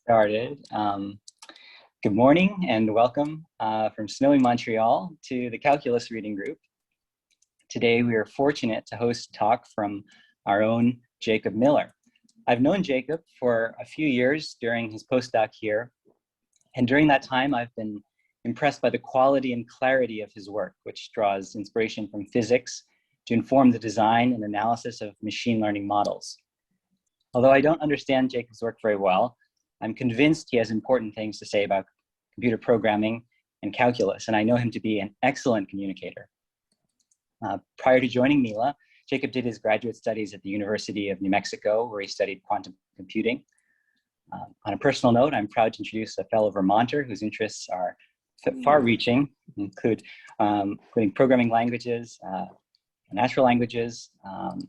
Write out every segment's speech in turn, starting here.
Started. Good morning and welcome from snowy Montreal to the Calculus Reading Group. Today we are fortunate to host a talk from our own Jacob Miller. I've known Jacob for a few years during his postdoc here, and during that time I've been impressed by the quality and clarity of his work, which draws inspiration from physics to inform the design and analysis of machine learning models. Although I don't understand Jacob's work very well, I'm convinced he has important things to say about computer programming and calculus, and I know him to be an excellent communicator. Prior to joining Mila, Jacob did his graduate studies at the University of New Mexico, where he studied quantum computing. On a personal note, I'm proud to introduce a fellow Vermonter whose interests are far-reaching, including programming languages, natural languages,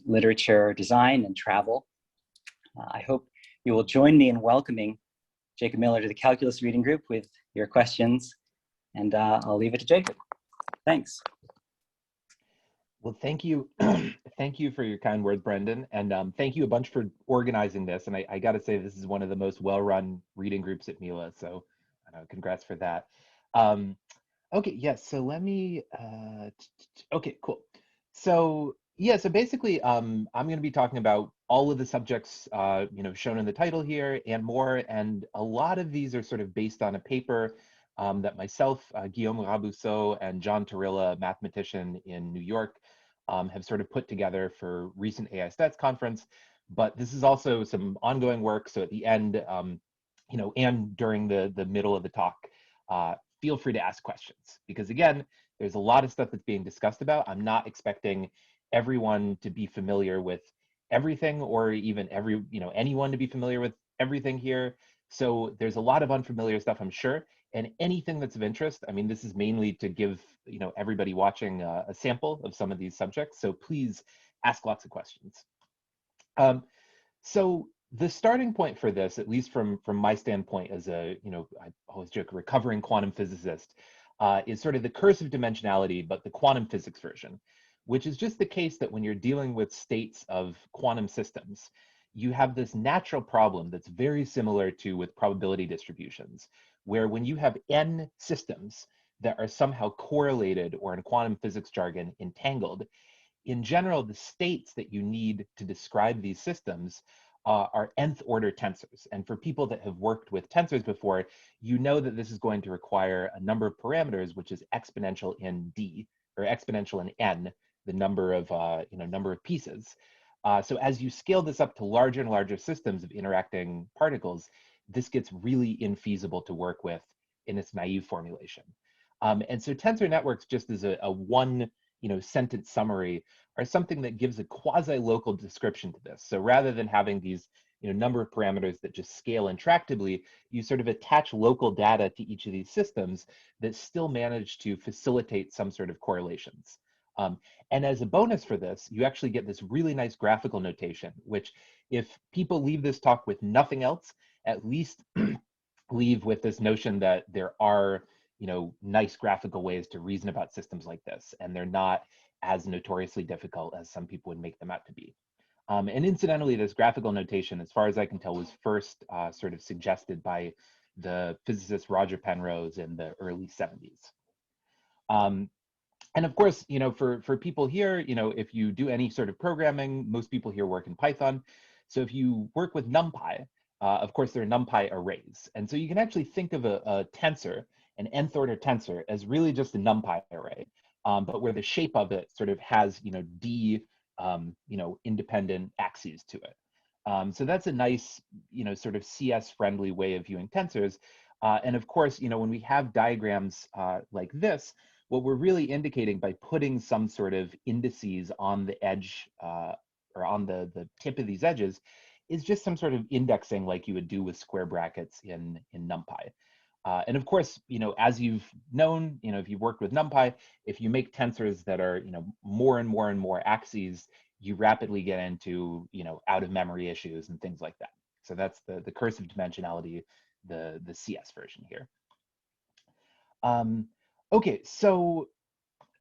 literature, design, and travel. I hope you will join me in welcoming Jacob Miller to the Calculus Reading Group with your questions, and I'll leave it to Jacob. Thanks. Well, thank you. Thank you for your kind words, Brendan, and thank you a bunch for organizing this. And I got to say, this is one of the most well-run reading groups at Mila, so congrats for that. Okay, yes, so let me, okay, cool. So yeah, so basically, I'm going to be talking about all of the subjects, shown in the title here and more. And a lot of these are sort of based on a paper that myself, Guillaume Rabousseau, and John Torilla, a mathematician in New York, have sort of put together for recent AI Stats conference. But this is also some ongoing work. So at the end, and during the middle of the talk, feel free to ask questions, because again, there's a lot of stuff that's being discussed about. I'm not expecting everyone to be familiar with everything, or even anyone to be familiar with everything here. So there's a lot of unfamiliar stuff, I'm sure, and anything that's of interest. I mean, this is mainly to give everybody watching a sample of some of these subjects. So please ask lots of questions. So the starting point for this, at least from my standpoint as I always joke, recovering quantum physicist, is sort of the curse of dimensionality, but the quantum physics version, which is just the case that when you're dealing with states of quantum systems, you have this natural problem that's very similar to with probability distributions, where when you have n systems that are somehow correlated, or in quantum physics jargon, entangled, in general, the states that you need to describe these systems are nth order tensors. And for people that have worked with tensors before, you know that this is going to require a number of parameters, which is exponential in d, or exponential in n, the number of pieces. So as you scale this up to larger and larger systems of interacting particles, this gets really infeasible to work with in its naive formulation. And so tensor networks, just as a one sentence summary, are something that gives a quasi-local description to this. So rather than having these number of parameters that just scale intractably, you sort of attach local data to each of these systems that still manage to facilitate some sort of correlations. And as a bonus for this, you actually get this really nice graphical notation, which if people leave this talk with nothing else, at least leave with this notion that there are nice graphical ways to reason about systems like this, and they're not as notoriously difficult as some people would make them out to be. And incidentally, this graphical notation, as far as I can tell, was first sort of suggested by the physicist Roger Penrose in the early 70s. And of course, for people here, if you do any sort of programming, most people here work in Python. So if you work with NumPy, of course, there are NumPy arrays. And so you can actually think of a tensor, an nth order tensor, as really just a NumPy array, but where the shape of it sort of has, d, independent axes to it. So that's a nice, sort of CS-friendly way of viewing tensors. And of course, when we have diagrams like this, what we're really indicating by putting some sort of indices on the edge or on the tip of these edges is just some sort of indexing like you would do with square brackets in NumPy. And of course, as you've known, if you've worked with NumPy, if you make tensors that are, more and more and more axes, you rapidly get into, out of memory issues and things like that. So that's the curse of dimensionality, the CS version here. Okay, so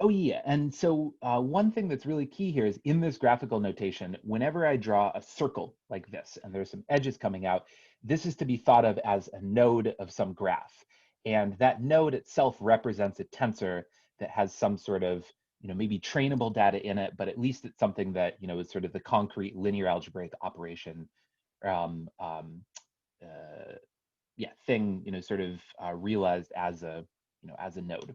Oh yeah, and so one thing that's really key here is in this graphical notation, whenever I draw a circle like this, and there's some edges coming out, this is to be thought of as a node of some graph. And that node itself represents a tensor that has some sort of, maybe trainable data in it, but at least it's something that, is sort of the concrete linear algebraic operation, um, um, thing, sort of realized as a node.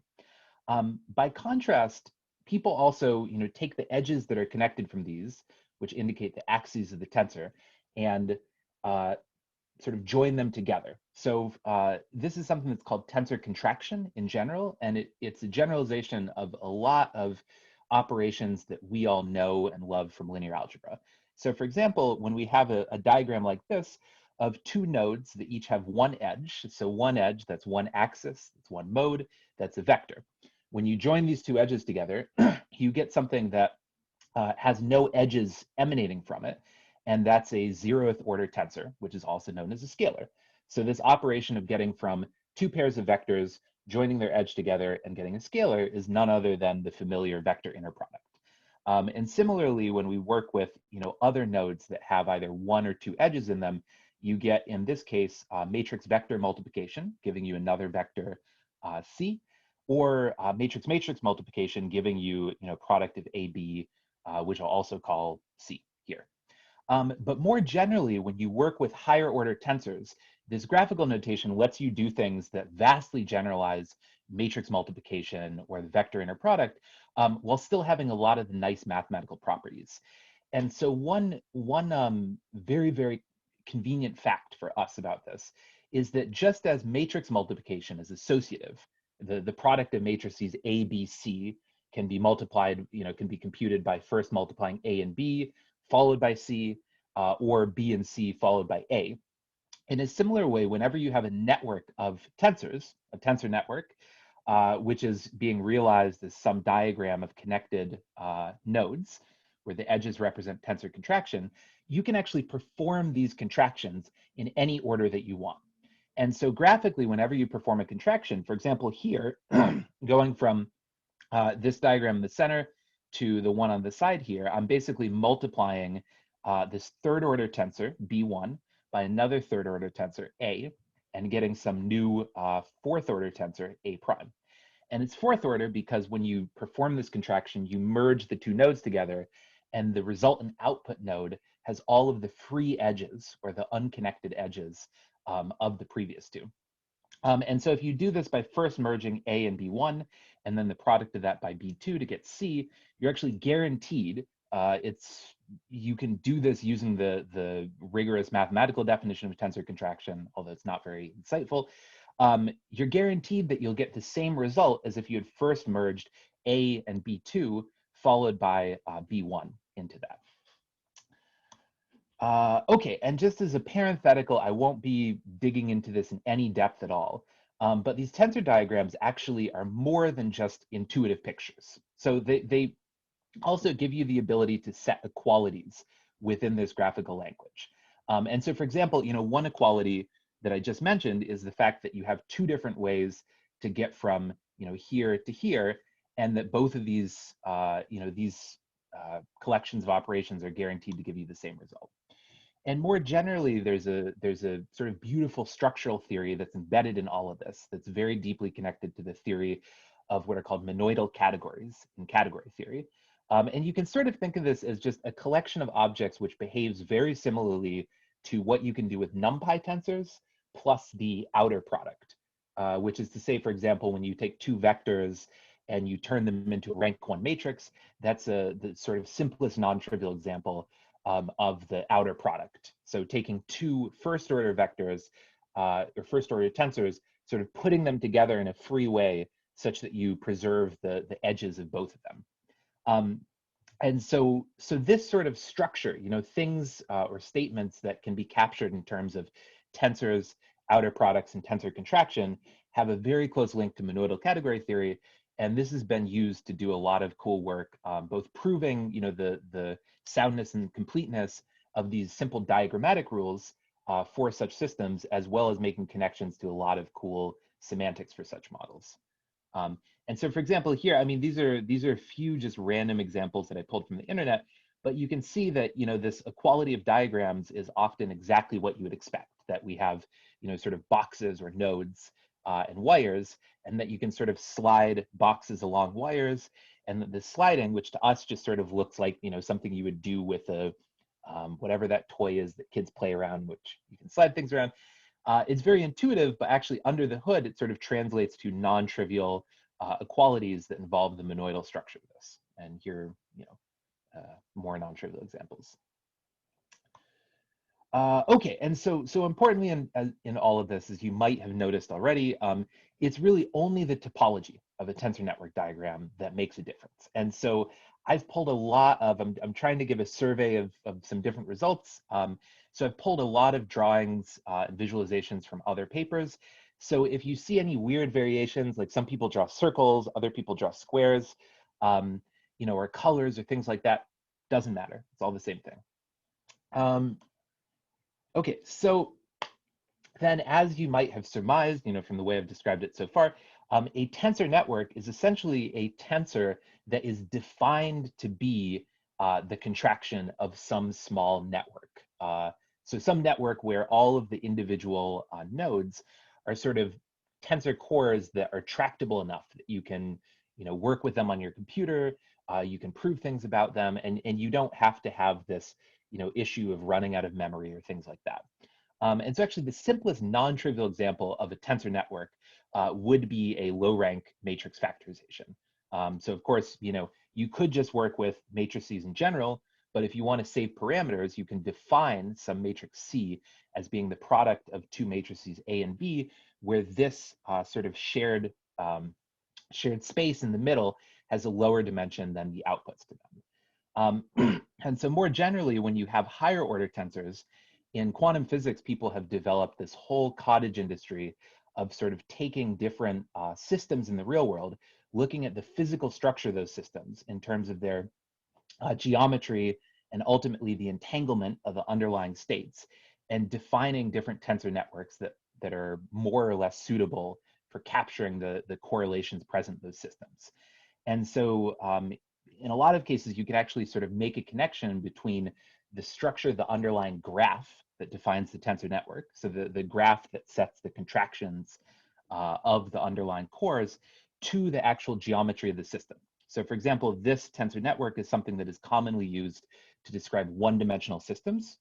By contrast, people also, take the edges that are connected from these, which indicate the axes of the tensor, and uh, sort of join them together. So this is something that's called tensor contraction in general, and it's a generalization of a lot of operations that we all know and love from linear algebra. So for example, when we have a diagram like this of two nodes that each have one edge, so one edge, that's one axis, that's one mode, that's a vector. When you join these two edges together, you get something that has no edges emanating from it, and that's a 0th order tensor, which is also known as a scalar. So this operation of getting from two pairs of vectors, joining their edge together and getting a scalar is none other than the familiar vector inner product. And similarly, when we work with other nodes that have either one or two edges in them, you get, in this case, matrix vector multiplication, giving you another vector C, or matrix-matrix multiplication, giving you product of AB, which I'll also call C here. But more generally, when you work with higher order tensors, this graphical notation lets you do things that vastly generalize matrix multiplication or the vector inner product, while still having a lot of the nice mathematical properties. And so one very, very convenient fact for us about this is that just as matrix multiplication is associative, the product of matrices A, B, C can be multiplied, can be computed by first multiplying A and B, followed by C, or B and C followed by A. In a similar way, whenever you have a network of tensors, a tensor network, which is being realized as some diagram of connected nodes, where the edges represent tensor contraction, you can actually perform these contractions in any order that you want. And so graphically, whenever you perform a contraction, for example, here, going from this diagram in the center to the one on the side here, I'm basically multiplying this third order tensor, B1, by another third order tensor, A, and getting some new fourth order tensor, A prime. And it's fourth order because when you perform this contraction, you merge the two nodes together, and the resultant output node has all of the free edges, or the unconnected edges, of the previous two. And so if you do this by first merging A and B1, and then the product of that by B2 to get C, you're actually guaranteed, you can do this using the rigorous mathematical definition of tensor contraction, although it's not very insightful. You're guaranteed that you'll get the same result as if you had first merged A and B2 followed by B1 into that. Okay, and just as a parenthetical, I won't be digging into this in any depth at all, but these tensor diagrams actually are more than just intuitive pictures. So they also give you the ability to set equalities within this graphical language. And so, for example, one equality that I just mentioned is the fact that you have two different ways to get from here to here, and that both of these collections of operations are guaranteed to give you the same result. And more generally, there's a sort of beautiful structural theory that's embedded in all of this that's very deeply connected to the theory of what are called monoidal categories in category theory. And you can sort of think of this as just a collection of objects which behaves very similarly to what you can do with NumPy tensors plus the outer product, which is to say, for example, when you take two vectors and you turn them into a rank 1 matrix, that's the sort of simplest non-trivial example of the outer product. So taking two first order vectors or first order tensors, sort of putting them together in a free way such that you preserve the edges of both of them. And so this sort of structure, things or statements that can be captured in terms of tensors, outer products, and tensor contraction have a very close link to monoidal category theory. And this has been used to do a lot of cool work, both proving the soundness and completeness of these simple diagrammatic rules for such systems, as well as making connections to a lot of cool semantics for such models. And so, for example, here, I mean, these are a few just random examples that I pulled from the internet, but you can see that, this equality of diagrams is often exactly what you would expect, that we have, sort of boxes or nodes and wires, and that you can sort of slide boxes along wires, and that the sliding, which to us just sort of looks like, something you would do with a, whatever that toy is that kids play around, which you can slide things around. It's very intuitive, but actually under the hood, it sort of translates to non-trivial equalities that involve the monoidal structure of this. And here, more non-trivial examples. Okay, and so importantly in all of this, as you might have noticed already, it's really only the topology of a tensor network diagram that makes a difference. And so I've pulled a lot of, I'm trying to give a survey of some different results. So I've pulled a lot of drawings and visualizations from other papers. So if you see any weird variations, like some people draw circles, other people draw squares, or colors or things like that, doesn't matter. It's all the same thing. Okay, so then as you might have surmised, from the way I've described it so far, a tensor network is essentially a tensor that is defined to be the contraction of some small network. So some network where all of the individual nodes are sort of tensor cores that are tractable enough that you can, work with them on your computer, you can prove things about them, and you don't have to have this, issue of running out of memory or things like that. And so actually the simplest non-trivial example of a tensor network would be a low rank matrix factorization. So of course, you could just work with matrices in general, but if you want to save parameters, you can define some matrix C as being the product of two matrices A and B, where this sort of shared space in the middle has a lower dimension than the outputs to them. And so more generally, when you have higher order tensors, in quantum physics, people have developed this whole cottage industry of sort of taking different systems in the real world, looking at the physical structure of those systems in terms of their geometry and ultimately the entanglement of the underlying states, and defining different tensor networks that are more or less suitable for capturing the correlations present in those systems. And so in a lot of cases, you could actually sort of make a connection between the structure of the underlying graph that defines the tensor network, so the graph that sets the contractions of the underlying cores, to the actual geometry of the system. So for example, this tensor network is something that is commonly used to describe one-dimensional systems.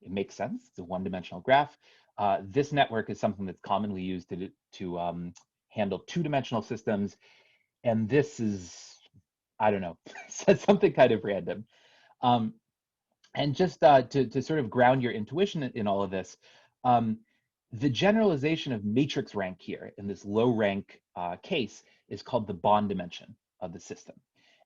It makes sense, it's a one-dimensional graph. This network is something that's commonly used to handle two-dimensional systems. And this is, I don't know, something kind of random. And just to sort of ground your intuition in all of this, the generalization of matrix rank here in this low rank case is called the bond dimension of the system.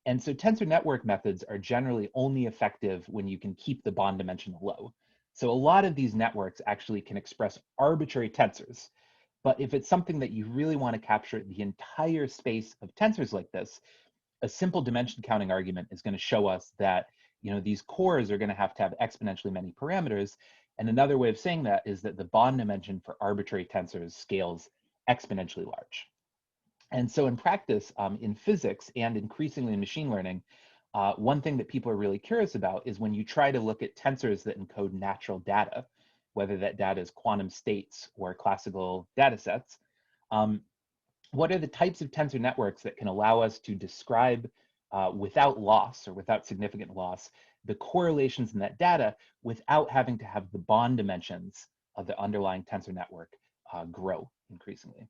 And so tensor network methods are generally only effective when you can keep the bond dimension low. So a lot of these networks actually can express arbitrary tensors. But if it's something that you really want to capture the entire space of tensors like this, a simple dimension counting argument is going to show us that these cores are going to have exponentially many parameters. And another way of saying that is that the bond dimension for arbitrary tensors scales exponentially large. And so in practice, in physics and increasingly in machine learning, one thing that people are really curious about is when you try to look at tensors that encode natural data, whether that data is quantum states or classical data sets, what are the types of tensor networks that can allow us to describe without loss or without significant loss the correlations in that data without having to have the bond dimensions of the underlying tensor network grow increasingly.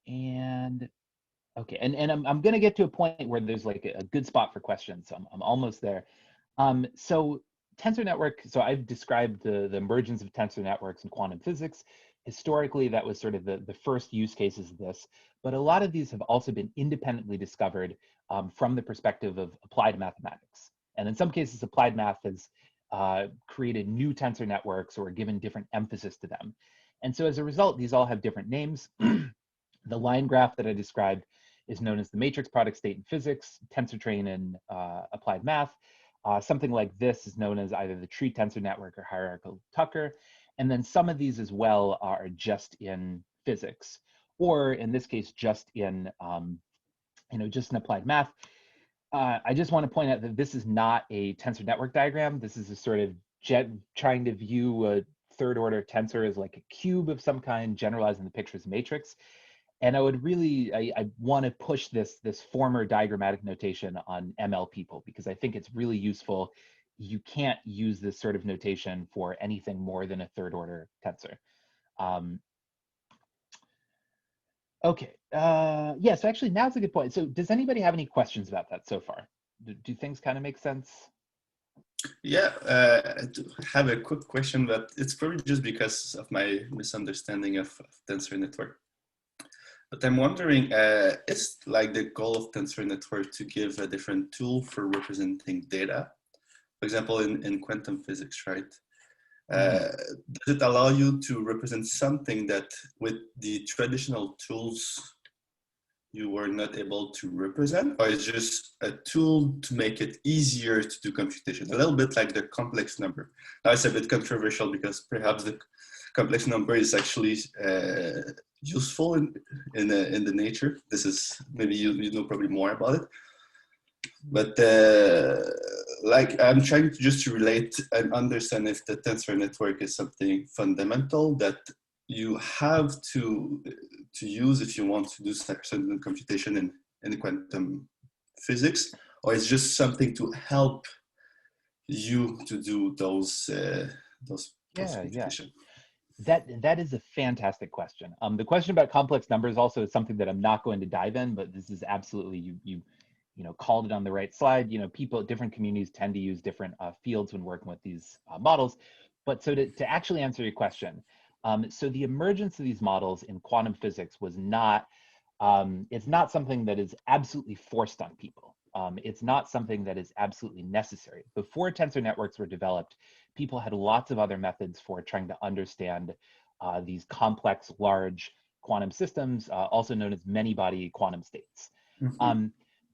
And okay, and I'm going to get to a point where there's like a good spot for questions. So I'm almost there. So tensor network, so I've described the emergence of tensor networks in quantum physics. Historically, that was sort of the first use cases of this, but a lot of these have also been independently discovered from the perspective of applied mathematics. And in some cases, applied math has created new tensor networks or given different emphasis to them. And so as a result, these all have different names. The line graph that I described is known as the matrix product state in physics, tensor train in applied math. Something like this is known as either the tree tensor network or hierarchical Tucker. And then some of these as well are just in physics. or in this case, just in just in applied math. I just want to point out that this is not a tensor network diagram. This is a sort of trying to view a third order tensor as like a cube of some kind, generalizing the picture as a matrix. And I would really, I want to push this former diagrammatic notation on ML people, because I think it's really useful. You can't use this sort of notation for anything more than a third order tensor. Okay, yeah, so actually now's a good point. So does anybody have any questions about that so far? Do things kind of make sense? Yeah, I do have a quick question, but it's probably just because of my misunderstanding of tensor network. But I'm wondering, is like the goal of tensor network to give a different tool for representing data? For example, in quantum physics, right? Does it allow you to represent something that with the traditional tools you were not able to represent, or it's just a tool to make it easier to do computation? A little bit like the complex number. Now it's a bit controversial because perhaps the complex number is actually useful in the nature. This is, maybe you know probably more about it. But like I'm trying to just relate and understand if the tensor network is something fundamental that you have to use if you want to do certain computation in quantum physics, or it's just something to help you to do those computation. That is a fantastic question. The question about complex numbers also is something that I'm not going to dive in, but this is absolutely, you called it on the right slide. People at different communities tend to use different fields when working with these models. But so to actually answer your question, so the emergence of these models in quantum physics was not, it's not something that is absolutely forced on people. It's not something that is absolutely necessary. Before tensor networks were developed, people had lots of other methods for trying to understand these complex, large quantum systems, also known as many-body quantum states.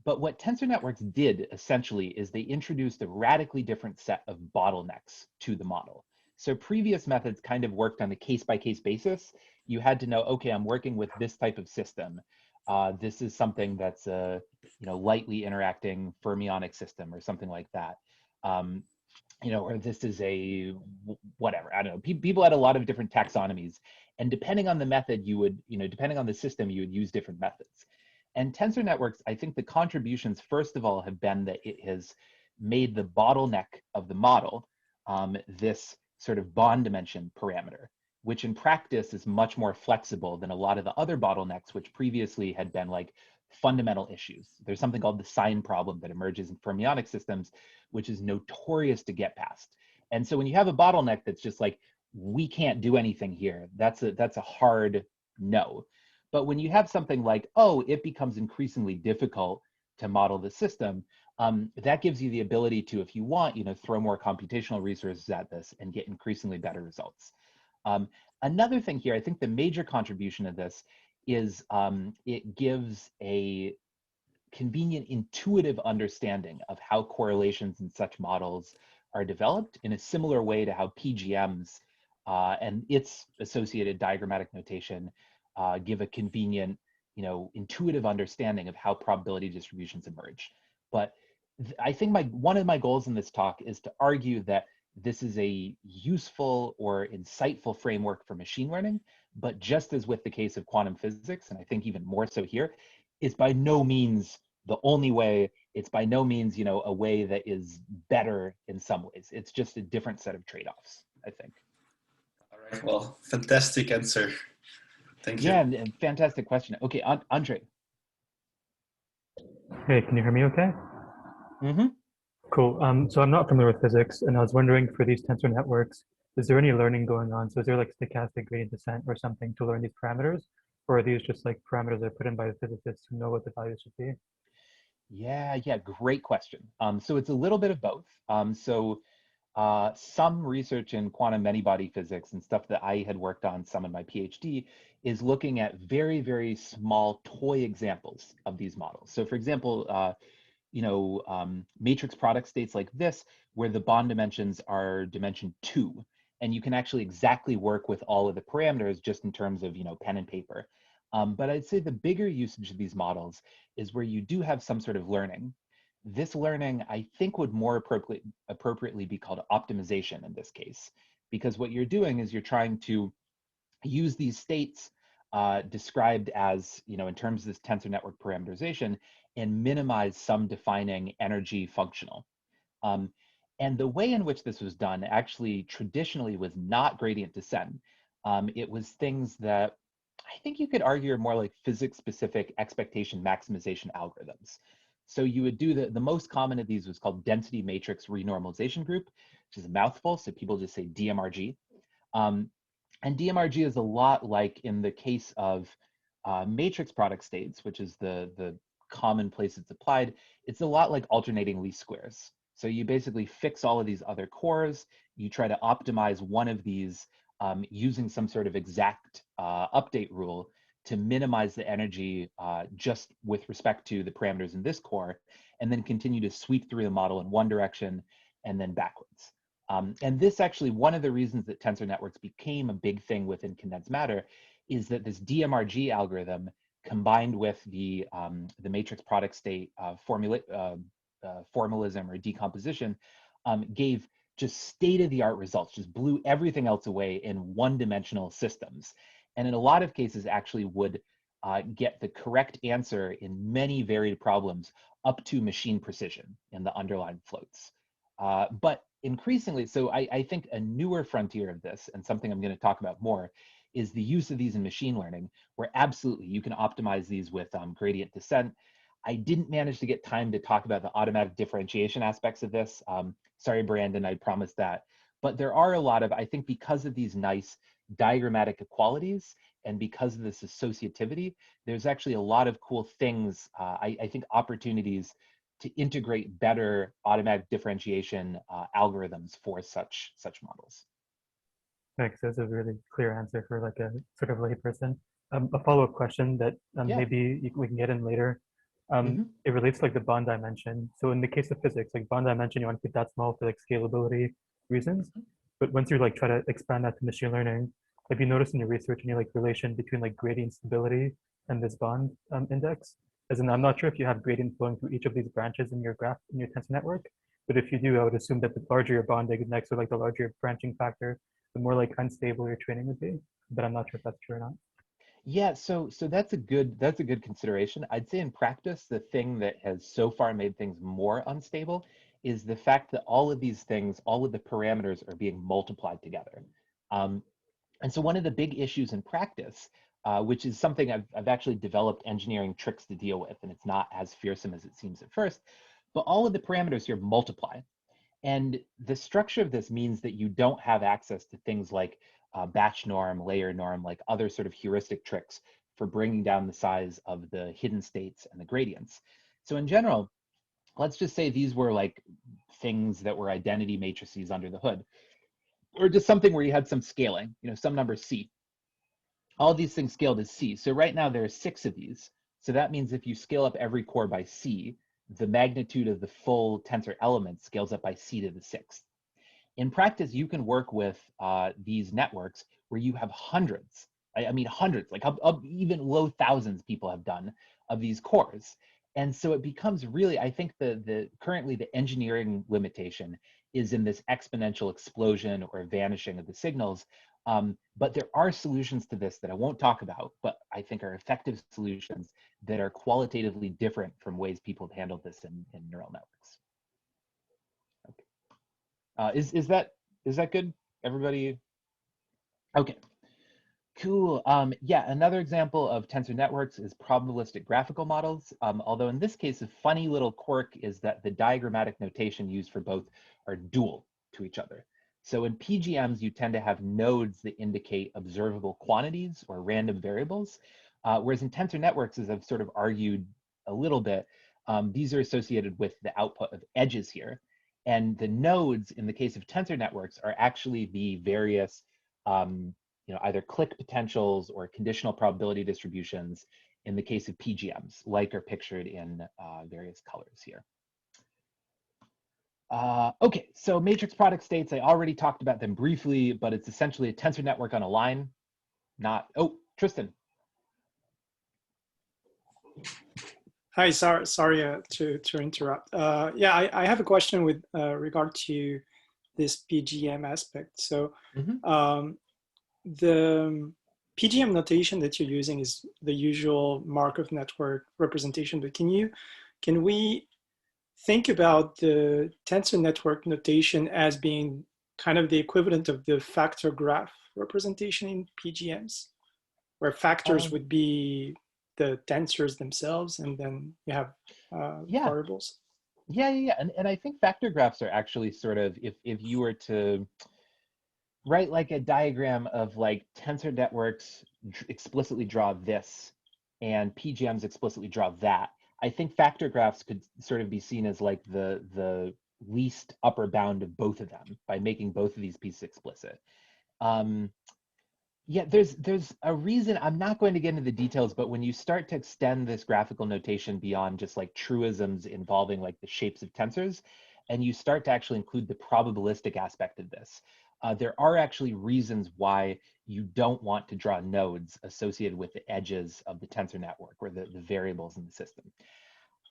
But what tensor networks did essentially is they introduced a radically different set of bottlenecks to the model. So previous methods kind of worked on a case-by-case basis. You had to know, okay, I'm working with this type of system. This is something that's a lightly interacting fermionic system or something like that. Or this is a whatever, I don't know. People had a lot of different taxonomies, and depending on the method, you would, depending on the system, you would use different methods. And tensor networks, I think the contributions, first of all, have been that it has made the bottleneck of the model this sort of bond dimension parameter, which in practice is much more flexible than a lot of the other bottlenecks, which previously had been like fundamental issues. There's something called the sign problem that emerges in fermionic systems, which is notorious to get past. And so when you have a bottleneck that's just like, we can't do anything here, that's a hard no. But when you have something like, oh, it becomes increasingly difficult to model the system, that gives you the ability to, if you want, throw more computational resources at this and get increasingly better results. Another thing here, I think the major contribution of this is it gives a convenient, intuitive understanding of how correlations in such models are developed in a similar way to how PGMs and its associated diagrammatic notation give a convenient, intuitive understanding of how probability distributions emerge. But I think one of my goals in this talk is to argue that this is a useful or insightful framework for machine learning, but just as with the case of quantum physics, and I think even more so here, is by no means the only way. It's by no means, a way that is better in some ways. It's just a different set of trade-offs, I think. All right, well, fantastic answer. Thank you. Yeah, and fantastic question. Okay, Andre. Hey, can you hear me okay? Mm-hmm. Cool. So I'm not familiar with physics, and I was wondering, for these tensor networks, is there any learning going on? So is there like stochastic gradient descent or something to learn these parameters? Or are these just like parameters that are put in by the physicists who know what the values should be? Yeah, great question. So it's a little bit of both. Some research in quantum many-body physics and stuff that I had worked on some in my PhD is looking at very, very small toy examples of these models. So for example, matrix product states like this, where the bond dimensions are dimension 2, and you can actually exactly work with all of the parameters just in terms of, pen and paper. But I'd say the bigger usage of these models is where you do have some sort of learning. This learning, I think, would more appropriately be called optimization in this case, because what you're doing is you're trying to use these states described as, in terms of this tensor network parameterization, and minimize some defining energy functional. And the way in which this was done actually traditionally was not gradient descent. It was things that I think you could argue are more like physics-specific expectation maximization algorithms. So you would do the most common of these was called density matrix renormalization group, which is a mouthful, so people just say DMRG. And DMRG is a lot like in the case of matrix product states, which is the common place it's applied. It's a lot like alternating least squares. So you basically fix all of these other cores. You try to optimize one of these using some sort of exact update rule to minimize the energy just with respect to the parameters in this core, and then continue to sweep through the model in one direction and then backwards. And this actually, one of the reasons that tensor networks became a big thing within condensed matter is that this DMRG algorithm combined with the matrix product state formalism or decomposition gave just state-of-the-art results, just blew everything else away in one-dimensional systems. And in a lot of cases actually would get the correct answer in many varied problems up to machine precision in the underlying floats. But increasingly, so I think a newer frontier of this, and something I'm going to talk about more, is the use of these in machine learning, where absolutely you can optimize these with gradient descent. I didn't manage to get time to talk about the automatic differentiation aspects of this. Sorry, Brandon, I promised that. But there are a lot of, I think because of these nice diagrammatic equalities and because of this associativity, there's actually a lot of cool things, I think opportunities to integrate better automatic differentiation algorithms for such models. Thanks. That's a really clear answer for like a sort of layperson. A follow-up question that maybe we can get in later. It relates to like the bond dimension. So in the case of physics, like bond dimension, you want to keep that small for like scalability reasons. But once you like try to expand that to machine learning, have you noticed in your research any like relation between like gradient stability and this bond index? As in, I'm not sure if you have gradient flowing through each of these branches in your graph, in your tensor network, but if you do, I would assume that the larger your bond index or like the larger your branching factor, the more like unstable your training would be. But I'm not sure if that's true or not. Yeah, so that's a good consideration. I'd say in practice, the thing that has so far made things more unstable is the fact that all of these things, all of the parameters are being multiplied together. And so one of the big issues in practice, which is something I've actually developed engineering tricks to deal with, and it's not as fearsome as it seems at first, but all of the parameters here multiply. And the structure of this means that you don't have access to things like batch norm, layer norm, like other sort of heuristic tricks for bringing down the size of the hidden states and the gradients. So in general, let's just say these were like things that were identity matrices under the hood, or just something where you had some scaling, some number C. All these things scaled as C. So right now there are 6 of these. So that means if you scale up every core by C, the magnitude of the full tensor element scales up by C to the 6th. In practice, you can work with these networks where you have hundreds, I mean hundreds, like up even low thousands people have done of these cores. And so it becomes really, I think currently the engineering limitation is in this exponential explosion or vanishing of the signals. But there are solutions to this that I won't talk about, but I think are effective solutions that are qualitatively different from ways people have handled this in neural networks. Okay. Is that good, everybody? Okay, cool. Yeah, another example of tensor networks is probabilistic graphical models. Although in this case, a funny little quirk is that the diagrammatic notation used for both are dual to each other. So in PGMs, you tend to have nodes that indicate observable quantities or random variables, whereas in tensor networks, as I've sort of argued a little bit, these are associated with the output of edges here. And the nodes in the case of tensor networks are actually the various either click potentials or conditional probability distributions in the case of PGMs, like are pictured in various colors here. Okay, so matrix product states, I already talked about them briefly, but it's essentially a tensor network on a line. Oh, Tristan. Hi, sorry to interrupt. Yeah, I have a question with regard to this PGM aspect. So the PGM notation that you're using is the usual Markov network representation, but can we think about the tensor network notation as being kind of the equivalent of the factor graph representation in PGMs, where factors would be the tensors themselves, and then you have variables? Yeah. And I think factor graphs are actually sort of, if you were to write like a diagram of like tensor networks explicitly draw this and PGMs explicitly draw that, I think factor graphs could sort of be seen as like the least upper bound of both of them by making both of these pieces explicit. Yeah, there's a reason. I'm not going to get into the details, but when you start to extend this graphical notation beyond just like truisms involving like the shapes of tensors, and you start to actually include the probabilistic aspect of this, there are actually reasons why you don't want to draw nodes associated with the edges of the tensor network or the variables in the system.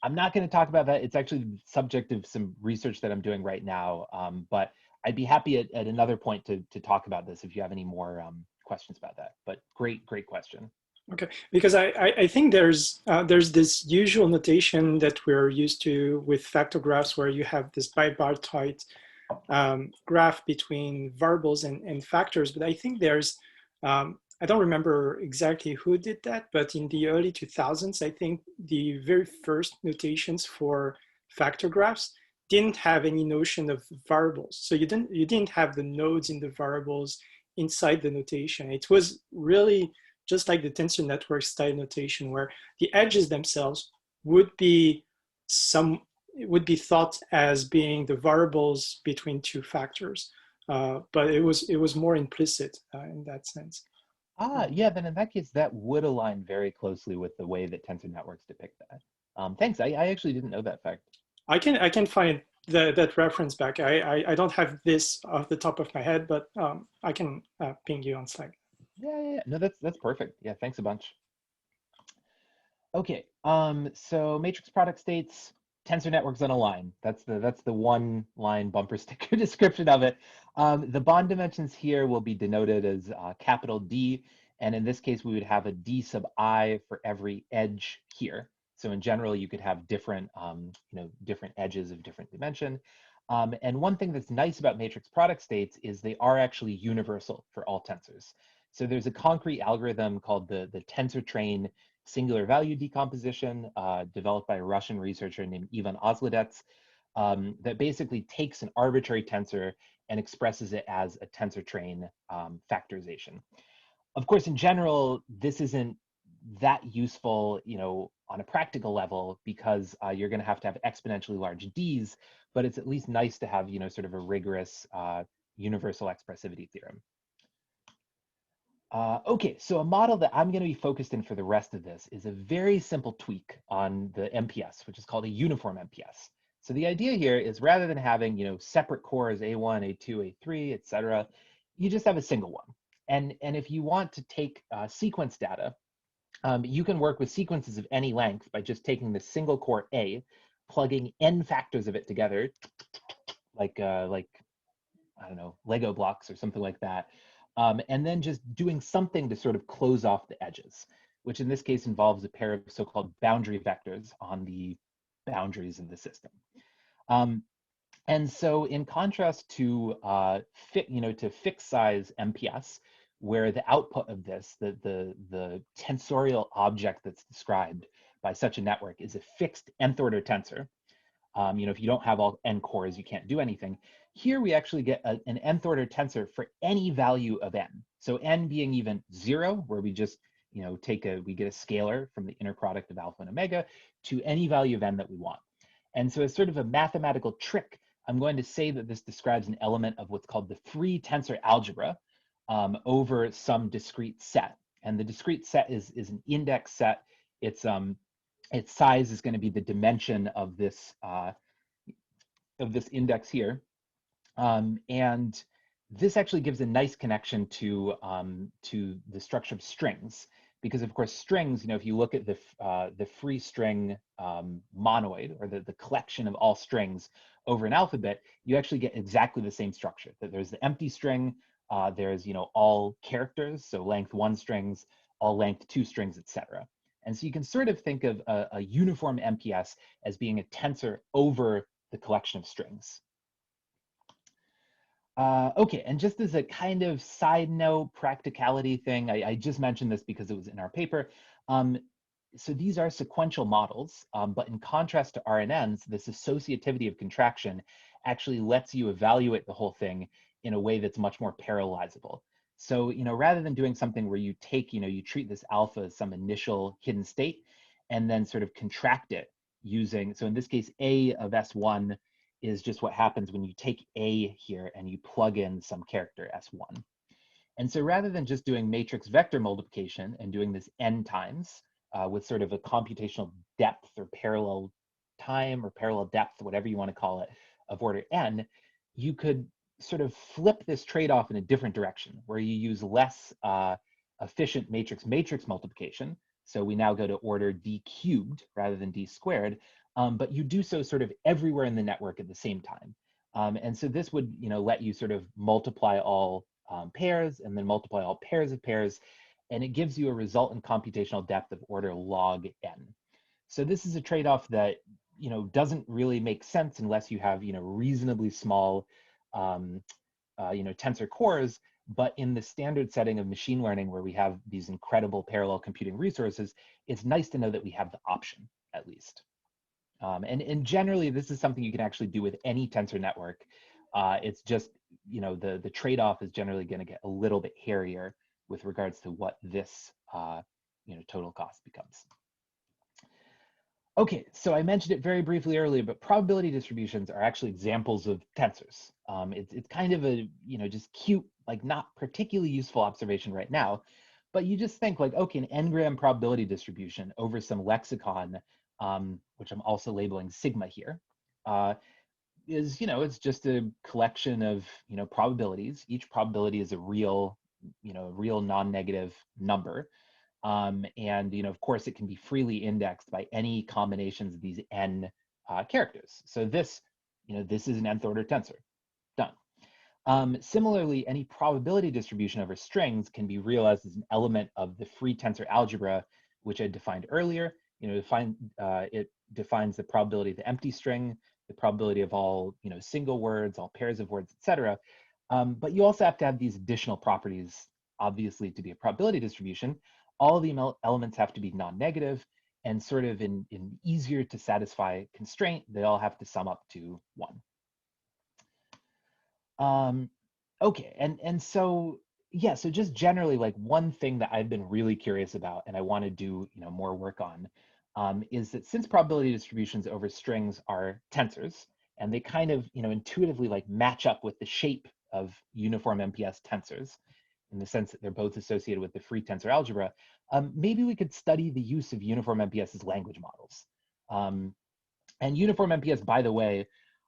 I'm not going to talk about that. It's actually the subject of some research that I'm doing right now, but I'd be happy at another point to talk about this if you have any more questions about that. But great question. Okay, because I think there's this usual notation that we're used to with factor graphs where you have this bipartite graph between variables and factors, but I think there's, I don't remember exactly who did that, but in the early 2000s, I think the very first notations for factor graphs didn't have any notion of variables. So you didn't have the nodes in the variables inside the notation. It was really just like the tensor network style notation where the edges themselves would be thought as being the variables between two factors, but it was more implicit in that sense. Yeah, then in that case, that would align very closely with the way that tensor networks depict that. Thanks, I actually didn't know that fact. I can find that reference back. I don't have this off the top of my head, but I can ping you on Slack. Yeah, no, that's perfect. Yeah, thanks a bunch. Okay, so matrix product states, tensor networks on a line. That's the one line bumper sticker description of it. The bond dimensions here will be denoted as capital D, and in this case we would have a D sub I for every edge here. So in general, you could have different different edges of different dimension. And one thing that's nice about matrix product states is they are actually universal for all tensors. So there's a concrete algorithm called the tensor train singular value decomposition developed by a Russian researcher named Ivan Ozledets that basically takes an arbitrary tensor and expresses it as a tensor train factorization. Of course, in general, this isn't that useful, on a practical level because you're going to have exponentially large Ds, but it's at least nice to have, sort of a rigorous universal expressivity theorem. Okay, so a model that I'm going to be focused in for the rest of this is a very simple tweak on the MPS, which is called a uniform MPS. So the idea here is rather than having, separate cores, A1, A2, A3, etc., you just have a single one. And if you want to take sequence data, you can work with sequences of any length by just taking the single core A, plugging n factors of it together, like I don't know, Lego blocks or something like that, and then just doing something to sort of close off the edges, which in this case involves a pair of so-called boundary vectors on the boundaries of the system. And so in contrast to fixed size MPS, where the output of this, the tensorial object that's described by such a network is a fixed nth order tensor. If you don't have all n cores, you can't do anything. Here we actually get an nth order tensor for any value of n. So n being even 0, where we just we get a scalar from the inner product of alpha and omega to any value of n that we want. And so as sort of a mathematical trick, I'm going to say that this describes an element of what's called the free tensor algebra over some discrete set. And the discrete set is an index set. Its size is going to be the dimension of this index here. And this actually gives a nice connection to the structure of strings, because of course strings, if you look at the free string monoid, or the collection of all strings over an alphabet, you actually get exactly the same structure. That there's the empty string, there's all characters, so length 1 strings, all length 2 strings, etc. And so you can sort of think of a uniform MPS as being a tensor over the collection of strings. Okay, and just as a kind of side note, practicality thing, I just mentioned this because it was in our paper. So these are sequential models, but in contrast to RNNs, this associativity of contraction actually lets you evaluate the whole thing in a way that's much more parallelizable. So, rather than doing something where you take, you treat this alpha as some initial hidden state and then sort of contract it using, so in this case, A of S1 is just what happens when you take A here and you plug in some character S1. And so rather than just doing matrix vector multiplication and doing this n times with sort of a computational depth or parallel time or parallel depth, whatever you want to call it, of order n, you could sort of flip this trade-off in a different direction where you use less efficient matrix multiplication. So we now go to order d cubed rather than d squared, but you do so sort of everywhere in the network at the same time. And so this would let you sort of multiply all pairs and then multiply all pairs of pairs, and it gives you a resultant computational depth of order log n. So this is a trade-off that doesn't really make sense unless you have reasonably small tensor cores, but in the standard setting of machine learning where we have these incredible parallel computing resources, it's nice to know that we have the option at least. And generally, this is something you can actually do with any tensor network. It's just, the trade-off is generally going to get a little bit hairier with regards to what this, total cost becomes. Okay, so I mentioned it very briefly earlier, but probability distributions are actually examples of tensors. It's kind of a, just cute, like not particularly useful observation right now, but you just think like, okay, an n-gram probability distribution over some lexicon, which I'm also labeling sigma here, is, it's just a collection of, probabilities. Each probability is a real, real non-negative number. And, of course, it can be freely indexed by any combinations of these n characters. So this, this is an nth order tensor. Done. Similarly, any probability distribution over strings can be realized as an element of the free tensor algebra, which I defined earlier. It defines the probability of the empty string, the probability of all, single words, all pairs of words, etc. But you also have to have these additional properties, obviously, to be a probability distribution. All of the elements have to be non-negative, and sort of in easier to satisfy constraint, they all have to sum up to 1. Okay, and so, yeah, so just generally, like one thing that I've been really curious about and I want to do more work on is that since probability distributions over strings are tensors, and they kind of intuitively like match up with the shape of uniform MPS tensors, in the sense that they're both associated with the free tensor algebra, maybe we could study the use of uniform MPS as language models. And uniform MPS, by the way,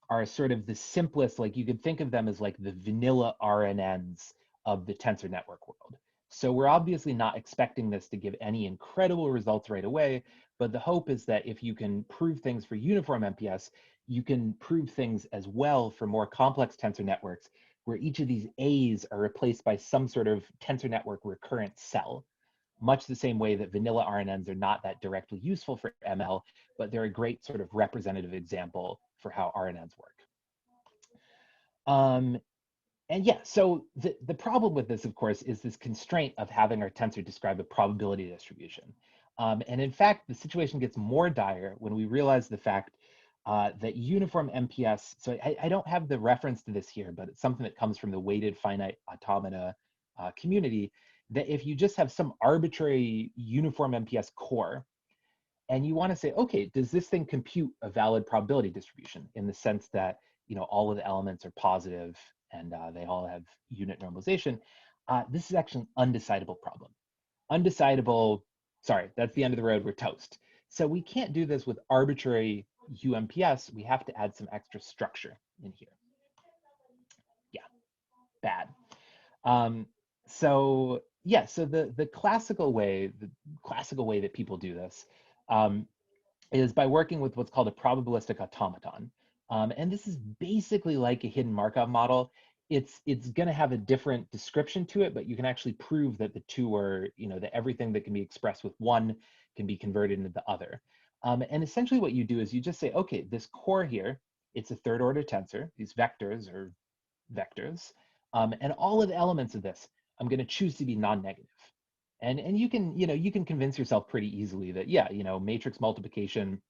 are sort of the simplest, like you could think of them as like the vanilla RNNs of the tensor network world. So we're obviously not expecting this to give any incredible results right away, but the hope is that if you can prove things for uniform MPS, you can prove things as well for more complex tensor networks, where each of these A's are replaced by some sort of tensor network recurrent cell, much the same way that vanilla RNNs are not that directly useful for ML, but they're a great sort of representative example for how RNNs work. And yeah, so the problem with this, of course, is this constraint of having our tensor describe a probability distribution. And in fact, the situation gets more dire when we realize the fact that uniform MPS, so I don't have the reference to this here, but it's something that comes from the weighted finite automata community, that if you just have some arbitrary uniform MPS core, and you want to say, okay, does this thing compute a valid probability distribution in the sense that all of the elements are positive and they all have unit normalization? This is actually an undecidable problem. Undecidable, sorry, that's the end of the road, we're toast. So we can't do this with arbitrary UMPS, we have to add some extra structure in here. Yeah, bad. So yeah, so the classical way that people do this is by working with what's called a probabilistic automaton. And this is basically like a hidden Markov model. It's going to have a different description to it, but you can actually prove that the two are, that everything that can be expressed with one can be converted into the other. And essentially what you do is you just say, okay, this core here, it's a third order tensor. These vectors are vectors. And all of the elements of this, I'm going to choose to be non-negative. And you can convince yourself pretty easily that, yeah, matrix multiplication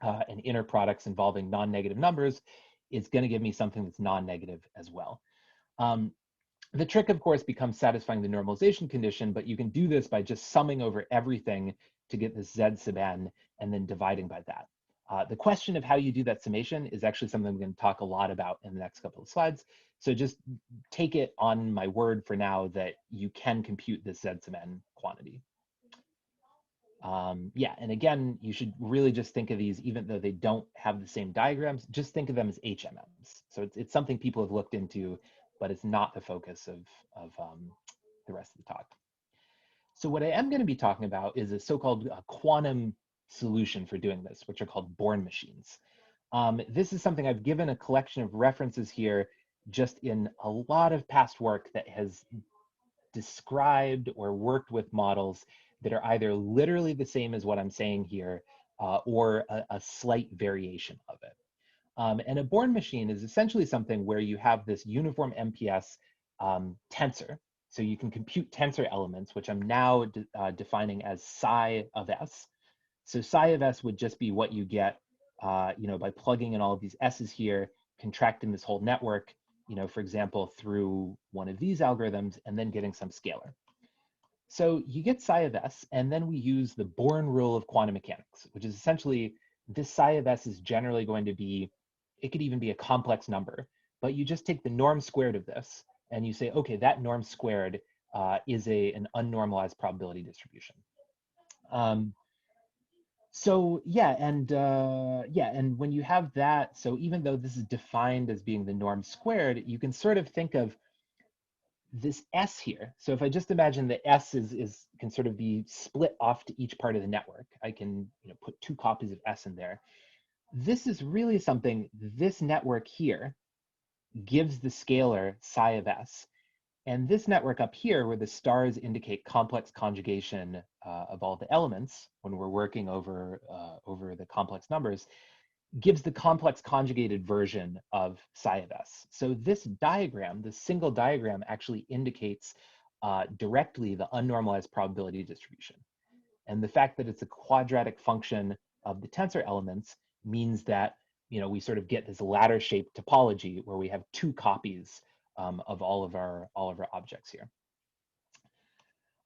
and inner products involving non-negative numbers is going to give me something that's non-negative as well. The trick, of course, becomes satisfying the normalization condition, but you can do this by just summing over everything to get this z sub n and then dividing by that. The question of how you do that summation is actually something I'm going to talk a lot about in the next couple of slides. So just take it on my word for now that you can compute this z sub n quantity. Yeah, and again, you should really just think of these, even though they don't have the same diagrams, just think of them as HMMs. So it's something people have looked into, but it's not the focus of the rest of the talk. So what I am going to be talking about is a so-called quantum solution for doing this, which are called Born machines. This is something I've given a collection of references here just in a lot of past work that has described or worked with models that are either literally the same as what I'm saying here or a slight variation of it. And a Born machine is essentially something where you have this uniform MPS tensor. So you can compute tensor elements, which I'm now defining as psi of s. So psi of s would just be what you get by plugging in all of these s's here, contracting this whole network, for example, through one of these algorithms, and then getting some scalar. So you get psi of s, and then we use the Born rule of quantum mechanics, which is essentially this psi of s is generally going to be, it could even be a complex number, but you just take the norm squared of this, and you say, okay, that norm squared is an unnormalized probability distribution. So yeah, and when you have that, so even though this is defined as being the norm squared, you can sort of think of this S here. So if I just imagine the S can sort of be split off to each part of the network, I can put two copies of S in there. This is really something, this network here gives the scalar psi of S. And this network up here, where the stars indicate complex conjugation of all the elements when we're working over the complex numbers, gives the complex conjugated version of psi of s. So this diagram, this single diagram, actually indicates directly the unnormalized probability distribution. And the fact that it's a quadratic function of the tensor elements means that we sort of get this ladder-shaped topology where we have two copies of all of our objects here.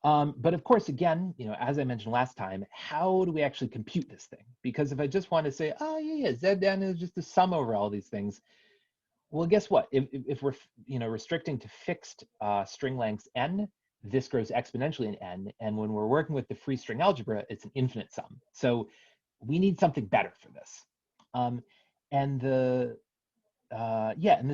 But of course, again, as I mentioned last time, how do we actually compute this thing? Because if I just want to say, oh yeah, Zn is just the sum over all these things, well, guess what? If we're restricting to fixed string lengths n, this grows exponentially in n, and when we're working with the free string algebra, it's an infinite sum. So we need something better for this. And the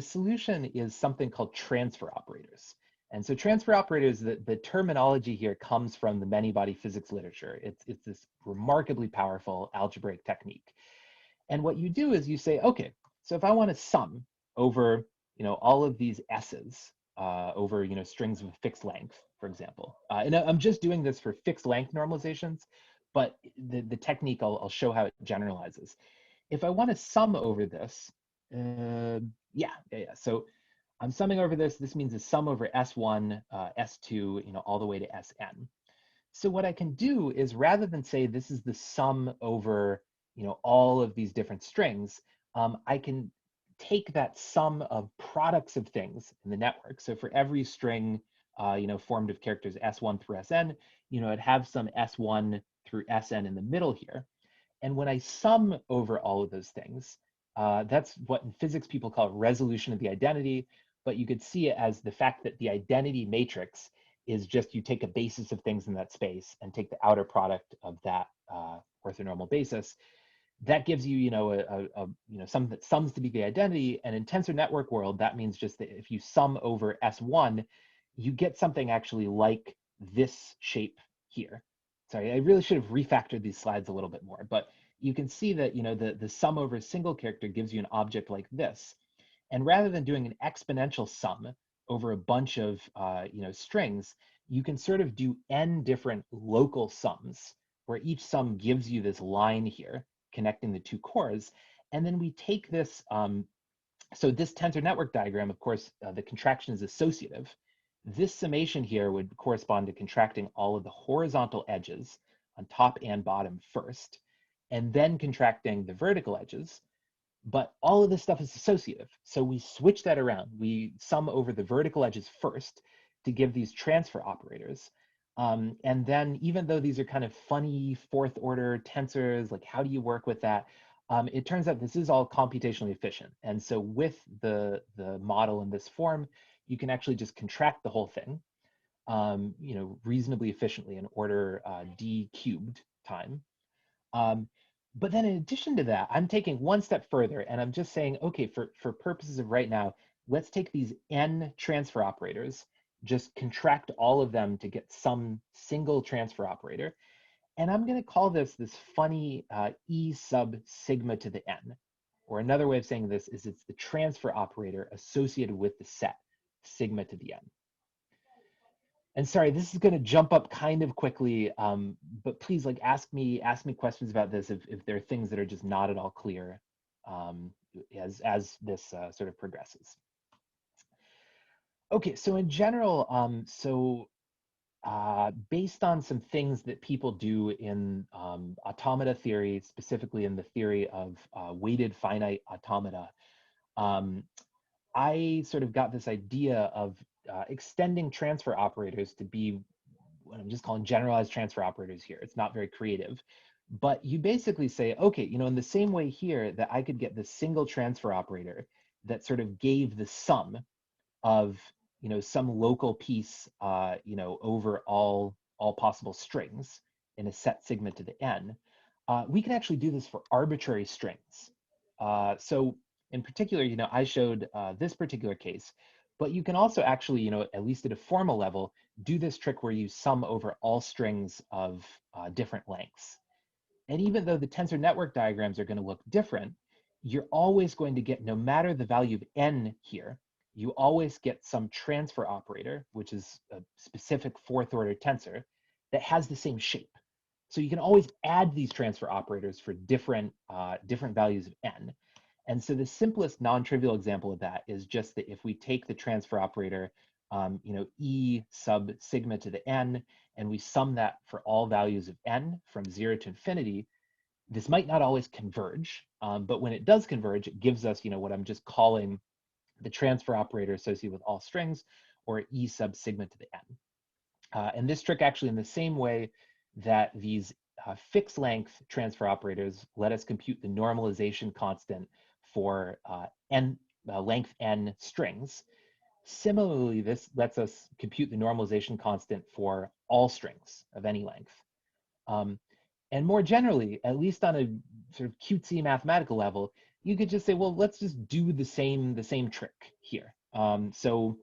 solution is something called transfer operators. And so transfer operators, the terminology here comes from the many-body physics literature. It's this remarkably powerful algebraic technique. And what you do is you say, okay, so if I want to sum over all of these s's over strings of a fixed length, for example, and I'm just doing this for fixed length normalizations, but the technique I'll show how it generalizes. If I want to sum over this, so I'm summing over this. This means a sum over S1, S2, all the way to Sn. So what I can do is, rather than say this is the sum over, all of these different strings, I can take that sum of products of things in the network. So for every string, formed of characters S1 through Sn, I'd have some S1 through Sn in the middle here. And when I sum over all of those things, that's what in physics people call resolution of the identity, but you could see it as the fact that the identity matrix is just you take a basis of things in that space and take the outer product of that orthonormal basis. That gives you, something that sums to be the identity. And in tensor network world, that means just that if you sum over S1, you get something actually like this shape here. Sorry, I really should have refactored these slides a little bit more, but you can see that, the sum over a single character gives you an object like this. And rather than doing an exponential sum over a bunch of, strings, you can sort of do n different local sums, where each sum gives you this line here connecting the two cores. And then we take this, so this tensor network diagram, of course, the contraction is associative. This summation here would correspond to contracting all of the horizontal edges on top and bottom first, and then contracting the vertical edges. But all of this stuff is associative. So we switch that around. We sum over the vertical edges first to give these transfer operators. And then even though these are kind of funny fourth order tensors, like how do you work with that? It turns out this is all computationally efficient. And so with the model in this form, you can actually just contract the whole thing, reasonably efficiently in order d cubed time. But then in addition to that, I'm taking one step further and I'm just saying, okay, for purposes of right now, let's take these n transfer operators, just contract all of them to get some single transfer operator. And I'm going to call this funny e sub sigma to the n. Or another way of saying this is it's the transfer operator associated with the set sigma to the n. And sorry, this is going to jump up kind of quickly, but please ask me questions about this if there are things that are just not at all clear as this sort of progresses. Okay, so in general, based on some things that people do in automata theory, specifically in the theory of weighted finite automata, I sort of got this idea of extending transfer operators to be what I'm just calling generalized transfer operators here. It's not very creative, but you basically say, okay, in the same way here that I could get this single transfer operator that sort of gave the sum of some local piece over all possible strings in a set sigma to the n, we can actually do this for arbitrary strings. So in particular, I showed this particular case, but you can also actually, at least at a formal level, do this trick where you sum over all strings of different lengths. And even though the tensor network diagrams are going to look different, you're always going to get, no matter the value of n here, you always get some transfer operator, which is a specific fourth order tensor that has the same shape. So you can always add these transfer operators for different values of n. And so the simplest non-trivial example of that is just that if we take the transfer operator, e sub sigma to the n, and we sum that for all values of n from 0 to infinity, this might not always converge, but when it does converge, it gives us, what I'm just calling the transfer operator associated with all strings, or e sub sigma to the n. And this trick actually, in the same way that these fixed length transfer operators let us compute the normalization constant for length n strings, similarly, this lets us compute the normalization constant for all strings of any length. And more generally, at least on a sort of cutesy mathematical level, you could just say, well, let's just do the same trick here. So,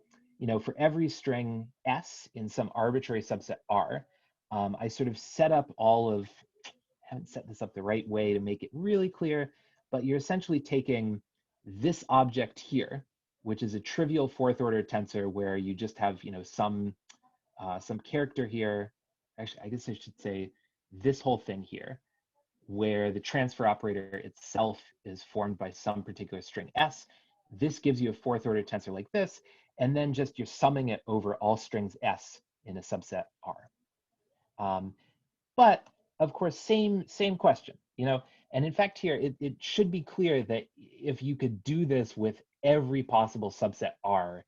for every string s in some arbitrary subset R, I sort of set up I haven't set this up the right way to make it really clear, but you're essentially taking this object here, which is a trivial fourth order tensor where you just have, some character here. Actually, I guess I should say this whole thing here, where the transfer operator itself is formed by some particular string s. This gives you a fourth order tensor like this, and then just you're summing it over all strings s in a subset R. But of course, same question, and in fact here, it should be clear that if you could do this with every possible subset R,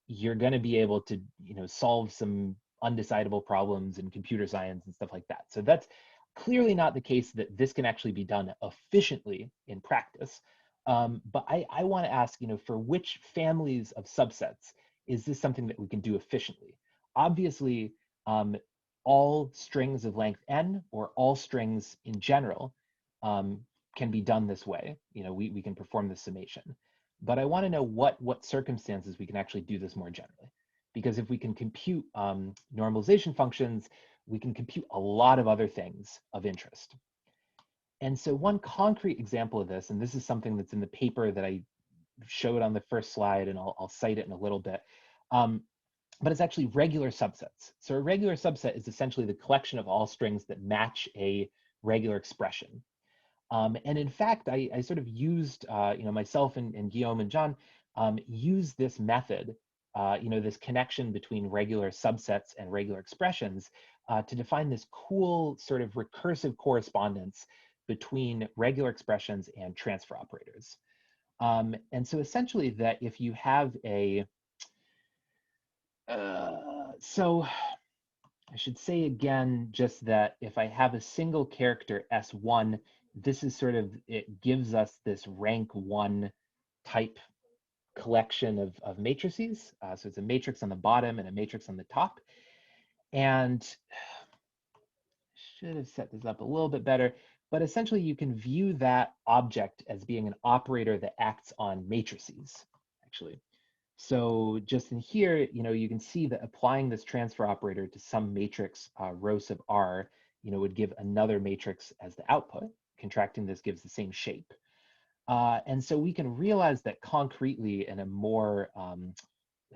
you're going to be able to, solve some undecidable problems in computer science and stuff like that. So that's clearly not the case that this can actually be done efficiently in practice. But I want to ask, for which families of subsets is this something that we can do efficiently? Obviously, all strings of length n, or all strings in general, can be done this way. We can perform the summation. But I want to know what circumstances we can actually do this more generally. because if we can compute normalization functions, we can compute a lot of other things of interest. And so one concrete example of this, and this is something that's in the paper that I showed on the first slide, and I'll cite it in a little bit, but it's actually regular subsets. So a regular subset is essentially the collection of all strings that match a regular expression. And in fact, I sort of used, myself and Guillaume and John use this method, this connection between regular subsets and regular expressions to define this cool sort of recursive correspondence between regular expressions and transfer operators. And so essentially that if you have a, so I should say again, just that if I have a single character S1, this is sort of, it gives us this rank 1 type collection of matrices. So it's a matrix on the bottom and a matrix on the top. And should have set this up a little bit better, but essentially you can view that object as being an operator that acts on matrices, actually. So just in here, you can see that applying this transfer operator to some matrix rho sub R, would give another matrix as the output. Contracting this gives the same shape. And so we can realize that concretely in a more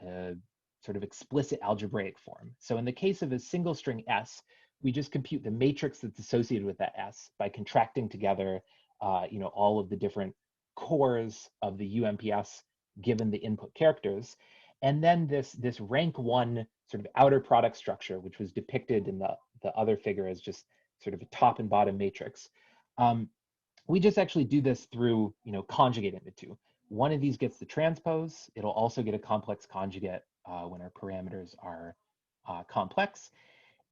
sort of explicit algebraic form. So in the case of a single string S, we just compute the matrix that's associated with that S by contracting together, all of the different cores of the UMPS given the input characters. And then this rank 1 sort of outer product structure, which was depicted in the other figure as just sort of a top and bottom matrix. We just actually do this through, conjugating the two. One of these gets the transpose. It'll also get a complex conjugate when our parameters are complex.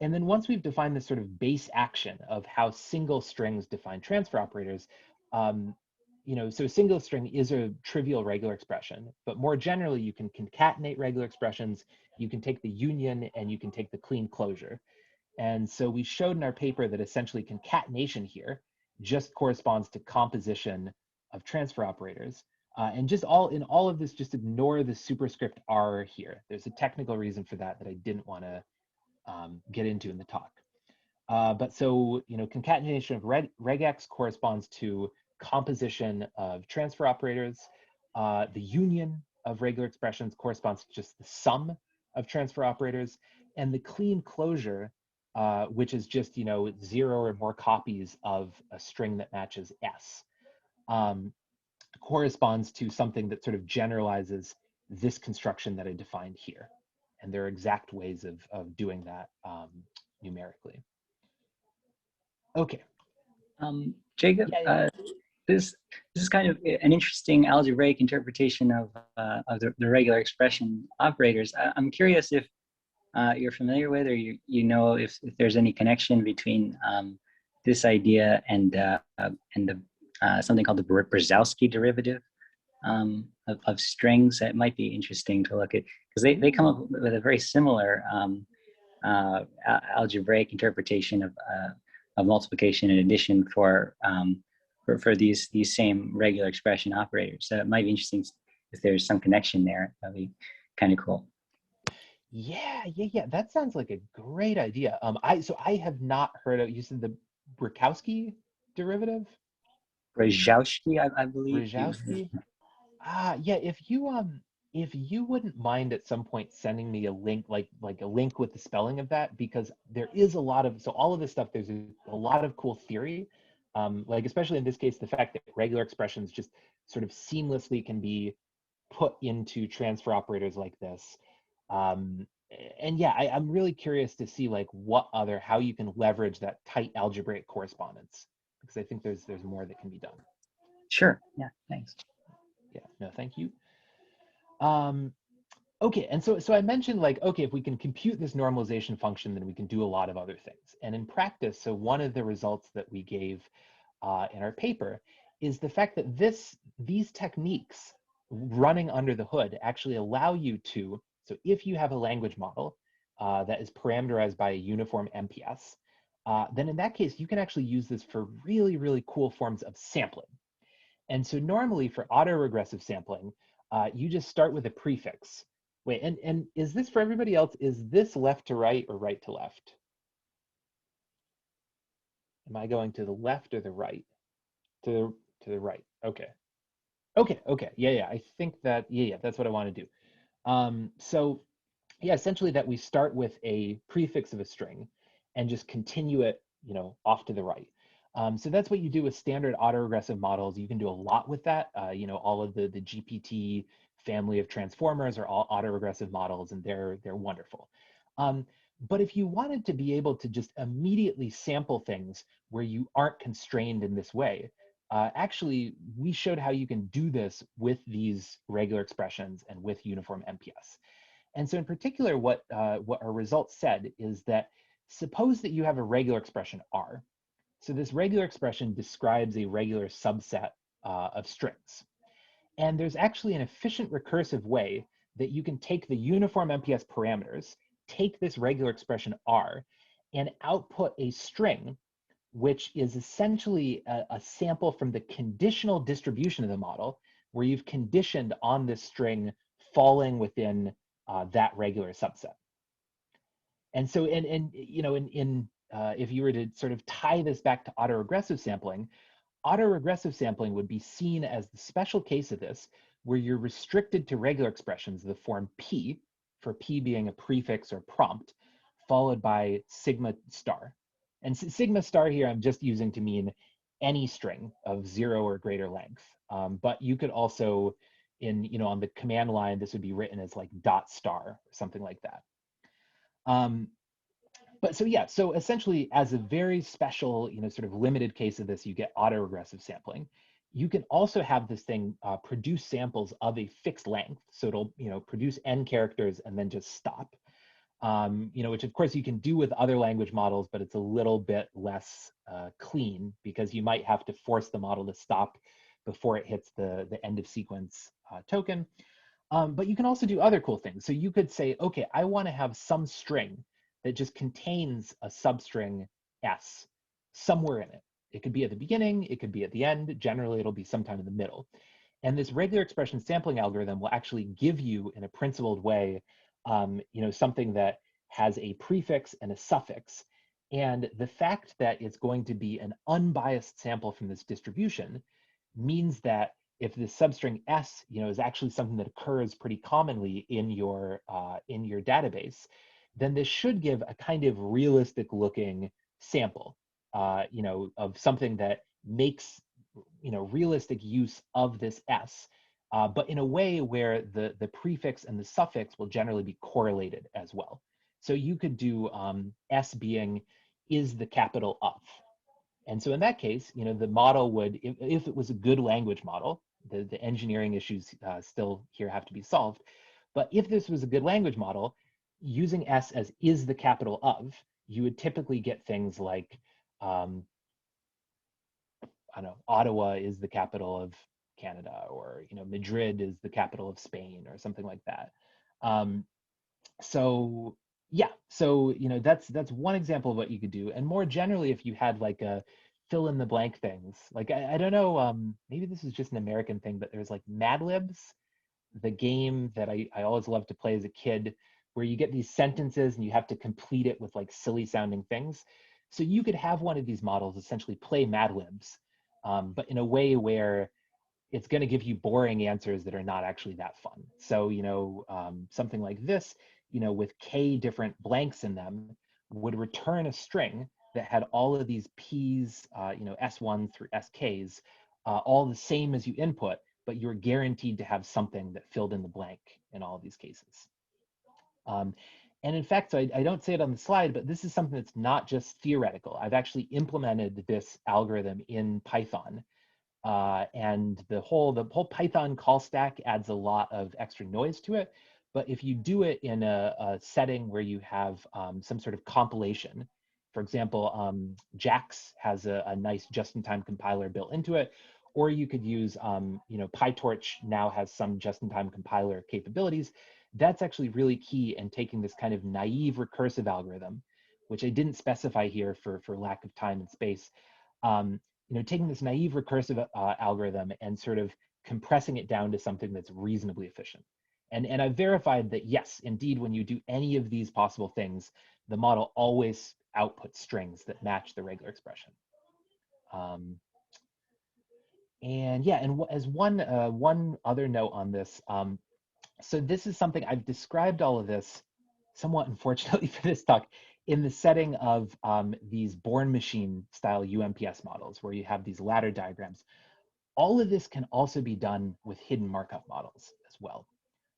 And then once we've defined this sort of base action of how single strings define transfer operators, so a single string is a trivial regular expression, but more generally, you can concatenate regular expressions, you can take the union, and you can take the clean closure. And so we showed in our paper that essentially concatenation here just corresponds to composition of transfer operators. And just in all of this, just ignore the superscript R here. There's a technical reason for that I didn't want to get into in the talk. But so, concatenation of regex corresponds to composition of transfer operators. The union of regular expressions corresponds to just the sum of transfer operators. And the clean closure, which is just, 0 or more copies of a string that matches S, corresponds to something that sort of generalizes this construction that I defined here. And there are exact ways of doing that numerically. Okay. Jacob, this is kind of an interesting algebraic interpretation of the regular expression operators. I'm curious if you're familiar with, or you know if there's any connection between this idea and the something called the Brzezowski derivative of strings. That might be interesting to look at, because they come up with a very similar algebraic interpretation of multiplication and addition for these same regular expression operators. So it might be interesting if there's some connection there. That'd be kind of cool. Yeah. That sounds like a great idea. I have not heard of, you said the Brzezowski derivative? Brzezowski, I believe. Brzezowski? Yeah, if you wouldn't mind at some point sending me a link, like a link with the spelling of that, because there is a lot of, so all of this stuff, there's a lot of cool theory, like especially in this case, the fact that regular expressions just sort of seamlessly can be put into transfer operators like this. And yeah, I'm really curious to see like how you can leverage that tight algebraic correspondence, because I think there's more that can be done. Sure, yeah, thanks. Yeah, no, thank you. Okay, and so I mentioned like, okay, if we can compute this normalization function, then we can do a lot of other things. And in practice, so one of the results that we gave in our paper is the fact that these techniques running under the hood actually allow you to, so if you have a language model that is parameterized by a uniform MPS, then in that case, you can actually use this for really, really cool forms of sampling. And so normally for autoregressive sampling, you just start with a prefix. Wait, and is this for everybody else? Is this left to right or right to left? Am I going to the left or the right? To the right. Okay. Okay. Yeah. I think that, yeah, that's what I want to do. So yeah, essentially that we start with a prefix of a string and just continue it, off to the right. So that's what you do with standard autoregressive models. You can do a lot with that. All of the GPT family of transformers are all autoregressive models, and they're wonderful. But if you wanted to be able to just immediately sample things where you aren't constrained in this way, actually, we showed how you can do this with these regular expressions and with uniform MPS. And so in particular, what our results said is that suppose that you have a regular expression R. So this regular expression describes a regular subset of strings. And there's actually an efficient recursive way that you can take the uniform MPS parameters, take this regular expression R, and output a string, which is essentially a sample from the conditional distribution of the model, where you've conditioned on this string falling within that regular subset. And so, if you were to sort of tie this back to autoregressive sampling would be seen as the special case of this, where you're restricted to regular expressions of the form P, for P being a prefix or prompt, followed by sigma star. And sigma star here I'm just using to mean any string of 0 or greater length. But you could also, on the command line, this would be written as like dot star or something like that. But so essentially, as a very special, sort of limited case of this, you get autoregressive sampling. You can also have this thing produce samples of a fixed length. So it'll, produce n characters and then just stop. Which of course you can do with other language models, but it's a little bit less clean because you might have to force the model to stop before it hits the end of sequence token. But you can also do other cool things. So you could say, okay, I want to have some string that just contains a substring S somewhere in it. It could be at the beginning, it could be at the end. Generally, it'll be sometime in the middle. And this regular expression sampling algorithm will actually give you, in a principled way, something that has a prefix and a suffix. And the fact that it's going to be an unbiased sample from this distribution means that if the substring S, is actually something that occurs pretty commonly in your database, then this should give a kind of realistic looking sample, of something that makes, realistic use of this S, but in a way where the prefix and the suffix will generally be correlated as well. So you could do S being is the capital of. And so in that case, the model would, if it was a good language model, the engineering issues still here have to be solved. But if this was a good language model, using S as is the capital of, you would typically get things like, I don't know, Ottawa is the capital of Canada, or Madrid is the capital of Spain, or something like that. So that's one example of what you could do. And more generally, if you had like a fill in the blank things, like I don't know, maybe this is just an American thing, but there's like Mad Libs, the game that I always loved to play as a kid, where you get these sentences and you have to complete it with like silly sounding things. So you could have one of these models essentially play Mad Libs, but in a way where it's going to give you boring answers that are not actually that fun. So, something like this, with k different blanks in them, would return a string that had all of these p's, s1 through sk's, all the same as you input, but you're guaranteed to have something that filled in the blank in all of these cases. And in fact, so I don't say it on the slide, but this is something that's not just theoretical. I've actually implemented this algorithm in Python. And the whole Python call stack adds a lot of extra noise to it. But if you do it in a setting where you have some sort of compilation, for example, JAX has a nice just-in-time compiler built into it, or you could use, PyTorch now has some just-in-time compiler capabilities. That's actually really key in taking this kind of naive recursive algorithm, which I didn't specify here for lack of time and space. Taking this naive recursive algorithm and sort of compressing it down to something that's reasonably efficient. And I've verified that, yes, indeed, when you do any of these possible things, the model always outputs strings that match the regular expression. And yeah, and as one other note on this, so this is something I've described all of this, somewhat unfortunately for this talk, in the setting of these Born machine style UMPS models, where you have these ladder diagrams. All of this can also be done with hidden Markov models as well.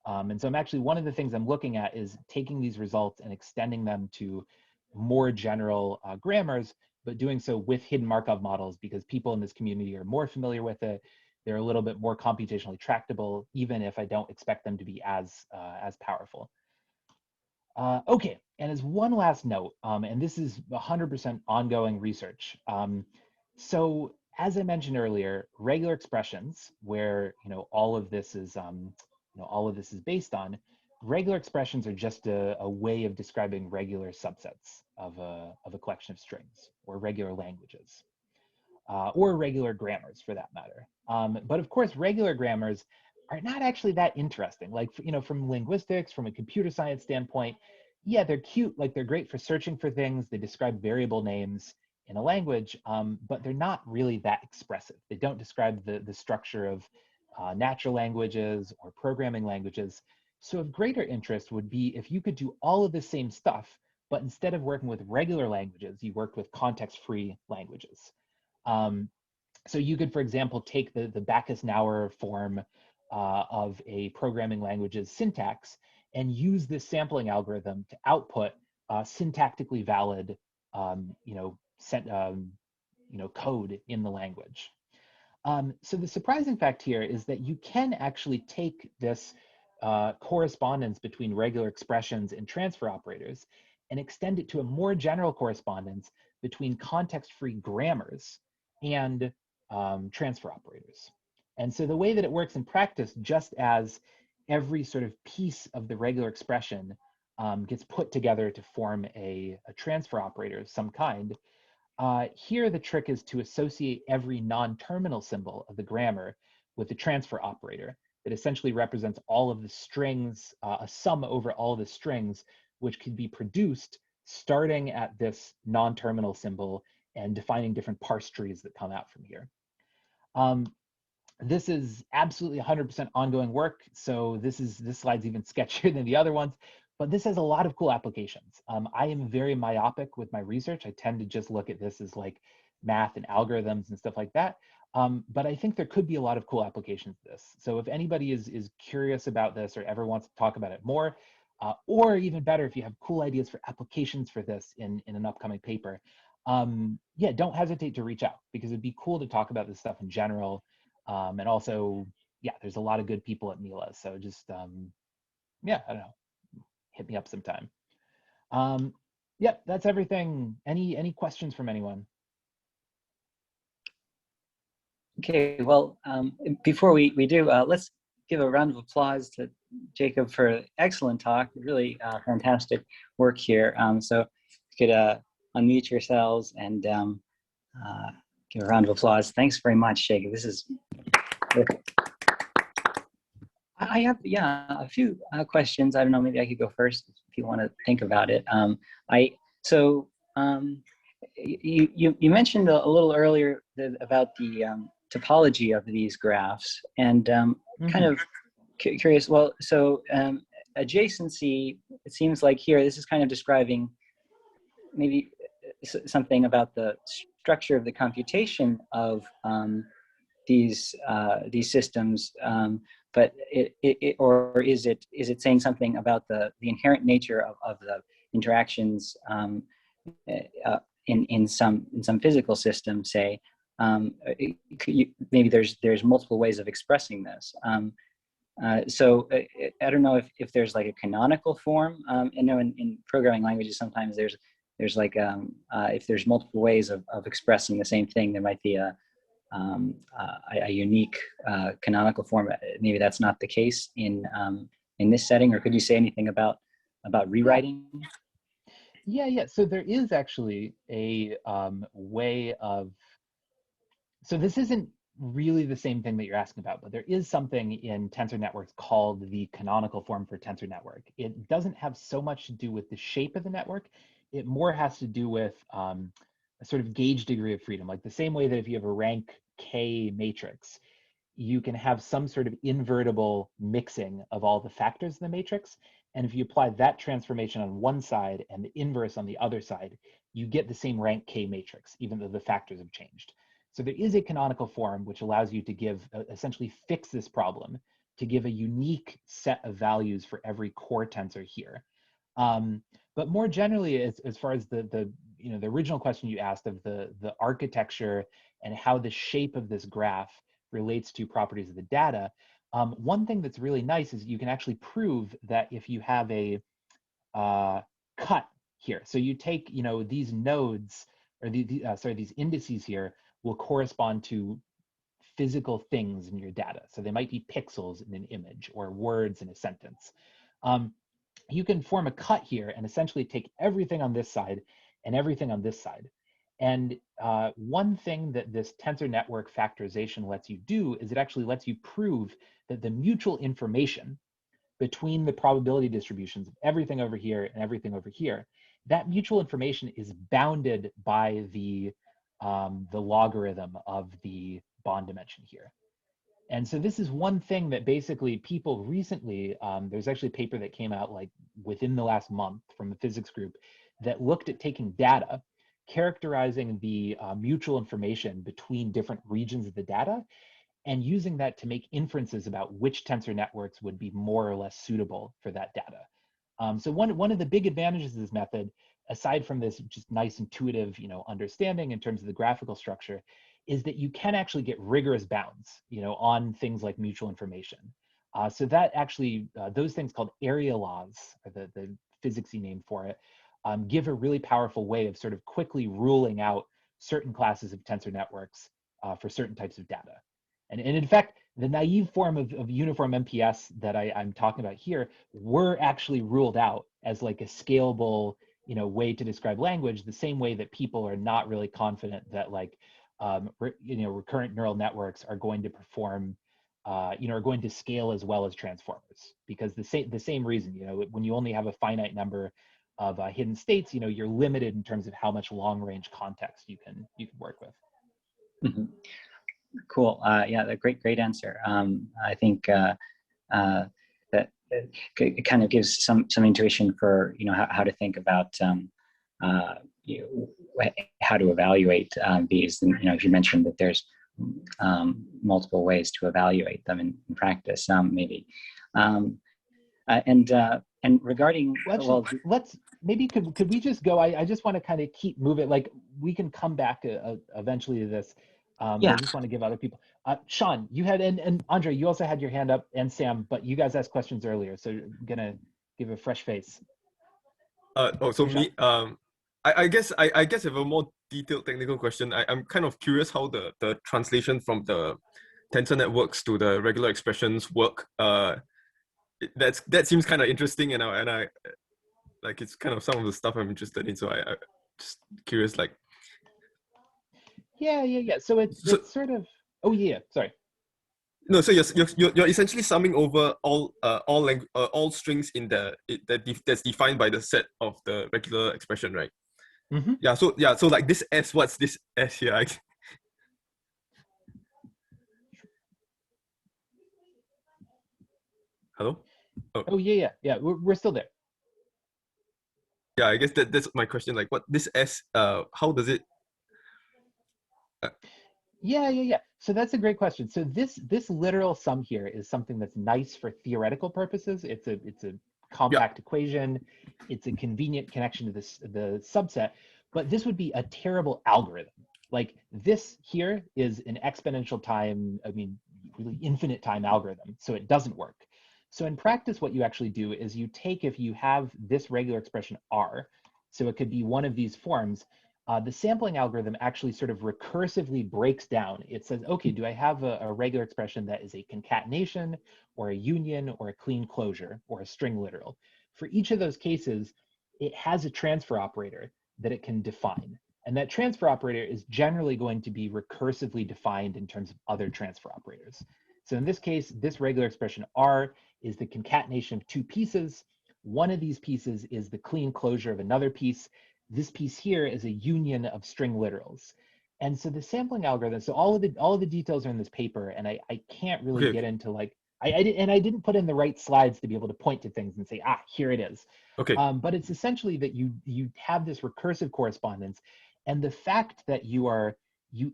And so I'm actually, one of the things I'm looking at is taking these results and extending them to more general grammars, but doing so with hidden Markov models, because people in this community are more familiar with it. They're a little bit more computationally tractable, even if I don't expect them to be as powerful. Okay, and as one last note, and this is 100% ongoing research. So as I mentioned earlier, regular expressions, where all of this is all of this is based on, regular expressions are just a way of describing regular subsets of a collection of strings, or regular languages, or regular grammars for that matter. But of course, regular grammars are not actually that interesting. Like, from linguistics, from a computer science standpoint, yeah, they're cute, like they're great for searching for things, they describe variable names in a language, but they're not really that expressive. They don't describe the structure of natural languages or programming languages. So of greater interest would be if you could do all of the same stuff, but instead of working with regular languages, you worked with context-free languages. So you could, for example, take the Backus-Naur form of a programming language's syntax and use this sampling algorithm to output syntactically valid, code in the language. So the surprising fact here is that you can actually take this correspondence between regular expressions and transfer operators and extend it to a more general correspondence between context-free grammars and transfer operators. And so the way that it works in practice, just as every sort of piece of the regular expression gets put together to form a transfer operator of some kind, here the trick is to associate every non-terminal symbol of the grammar with the transfer operator that essentially represents all of the strings, a sum over all the strings, which can be produced starting at this non-terminal symbol and defining different parse trees that come out from here. This is absolutely 100% ongoing work, so this slide's even sketchier than the other ones, but this has a lot of cool applications. I am very myopic with my research. I tend to just look at this as like math and algorithms and stuff like that. But I think there could be a lot of cool applications to this. So if anybody is curious about this or ever wants to talk about it more, or even better, if you have cool ideas for applications for this in an upcoming paper, yeah, don't hesitate to reach out, because it'd be cool to talk about this stuff in general. And also, yeah, there's a lot of good people at Mila. So just, yeah, I don't know, hit me up sometime. Yep, that's everything. Any questions from anyone? Okay, well, before we do, let's give a round of applause to Jacob for an excellent talk. Really fantastic work here. So if you could unmute yourselves and give a round of applause. Thanks very much, Jacob. This is perfect. I have, yeah, a few questions. I don't know, maybe I could go first if you want to think about it. You mentioned a little earlier about the topology of these graphs, and kind of curious. Well, so adjacency, it seems like here, this is kind of describing maybe something about the structure of the computation of these systems, but or is it saying something about the inherent nature of the interactions in some physical system, say? Maybe there's multiple ways of expressing this. So I don't know if there's like a canonical form. I know in programming languages sometimes there's like if there's multiple ways of expressing the same thing, there might be a unique canonical form. Maybe that's not the case in this setting. Or could you say anything about rewriting? Yeah. So there is actually a way of. So this isn't really the same thing that you're asking about, but there is something in tensor networks called the canonical form for tensor network. It doesn't have so much to do with the shape of the network. It more has to do with a sort of gauge degree of freedom, like the same way that if you have a rank K matrix, you can have some sort of invertible mixing of all the factors in the matrix. And if you apply that transformation on one side and the inverse on the other side, you get the same rank K matrix, even though the factors have changed. So there is a canonical form which allows you to give, essentially fix this problem, to give a unique set of values for every core tensor here. But more generally, as far as the original question you asked of the architecture and how the shape of this graph relates to properties of the data, one thing that's really nice is you can actually prove that if you have a cut here, so you take these nodes or these indices here will correspond to physical things in your data. So they might be pixels in an image or words in a sentence. You can form a cut here and essentially take everything on this side and everything on this side. And one thing that this tensor network factorization lets you do is it actually lets you prove that the mutual information between the probability distributions of everything over here and everything over here, that mutual information is bounded by the logarithm of the bond dimension here. And so this is one thing that basically people recently, there's actually a paper that came out like within the last month from the physics group that looked at taking data, characterizing the mutual information between different regions of the data, and using that to make inferences about which tensor networks would be more or less suitable for that data. So one of the big advantages of this method, aside from this just nice intuitive understanding in terms of the graphical structure, is that you can actually get rigorous bounds on things like mutual information. So that actually, those things called area laws, are the physicsy name for it, give a really powerful way of sort of quickly ruling out certain classes of tensor networks for certain types of data. And in fact, the naive form of uniform MPS that I'm talking about here were actually ruled out as like a scalable way to describe language, the same way that people are not really confident that like recurrent neural networks are going to perform, are going to scale as well as transformers, because the same reason, when you only have a finite number of hidden states, you're limited in terms of how much long-range context you can work with. Mm-hmm. Cool. Yeah, great answer. I think that it kind of gives some intuition for how to think about how to evaluate these. And you mentioned that there's multiple ways to evaluate them in practice. Maybe and regarding let's maybe could we just go? I just want to kind of keep moving. Like we can come back eventually to this. Yeah. I just want to give other people. Sean, you had, and Andre, you also had your hand up, and Sam, but you guys asked questions earlier, so I'm gonna give a fresh face. Me, I guess I have a more detailed technical question. I'm kind of curious how the translation from the tensor networks to the regular expressions work. That seems kind of interesting, and I like it's kind of some of the stuff I'm interested in. So I just curious, like. Yeah. So it's sort of. Oh yeah, sorry. No, so you're essentially summing over all strings in that's defined by the set of the regular expression, right? Mm-hmm. So like this S, what's this S here? Hello? Oh yeah. We're still there. Yeah, I guess that's my question. Like, what this S? How does it? Yeah. So that's a great question. So this literal sum here is something that's nice for theoretical purposes. It's a compact equation. It's a convenient connection to the subset. But this would be a terrible algorithm. Like this here is an exponential time, really infinite time algorithm. So it doesn't work. So in practice, what you actually do is you take, if you have this regular expression R, so it could be one of these forms, the sampling algorithm actually sort of recursively breaks down. It says, okay, do I have a regular expression that is a concatenation or a union or a clean closure or a string literal? For each of those cases, it has a transfer operator that it can define. And that transfer operator is generally going to be recursively defined in terms of other transfer operators. So in this case, this regular expression R is the concatenation of two pieces. One of these pieces is the clean closure of another piece. This piece here is a union of string literals. And so the sampling algorithm, so all of the details are in this paper, and I can't really get into like, I didn't put in the right slides to be able to point to things and say, ah, here it is. Okay. But it's essentially that you have this recursive correspondence, and the fact that you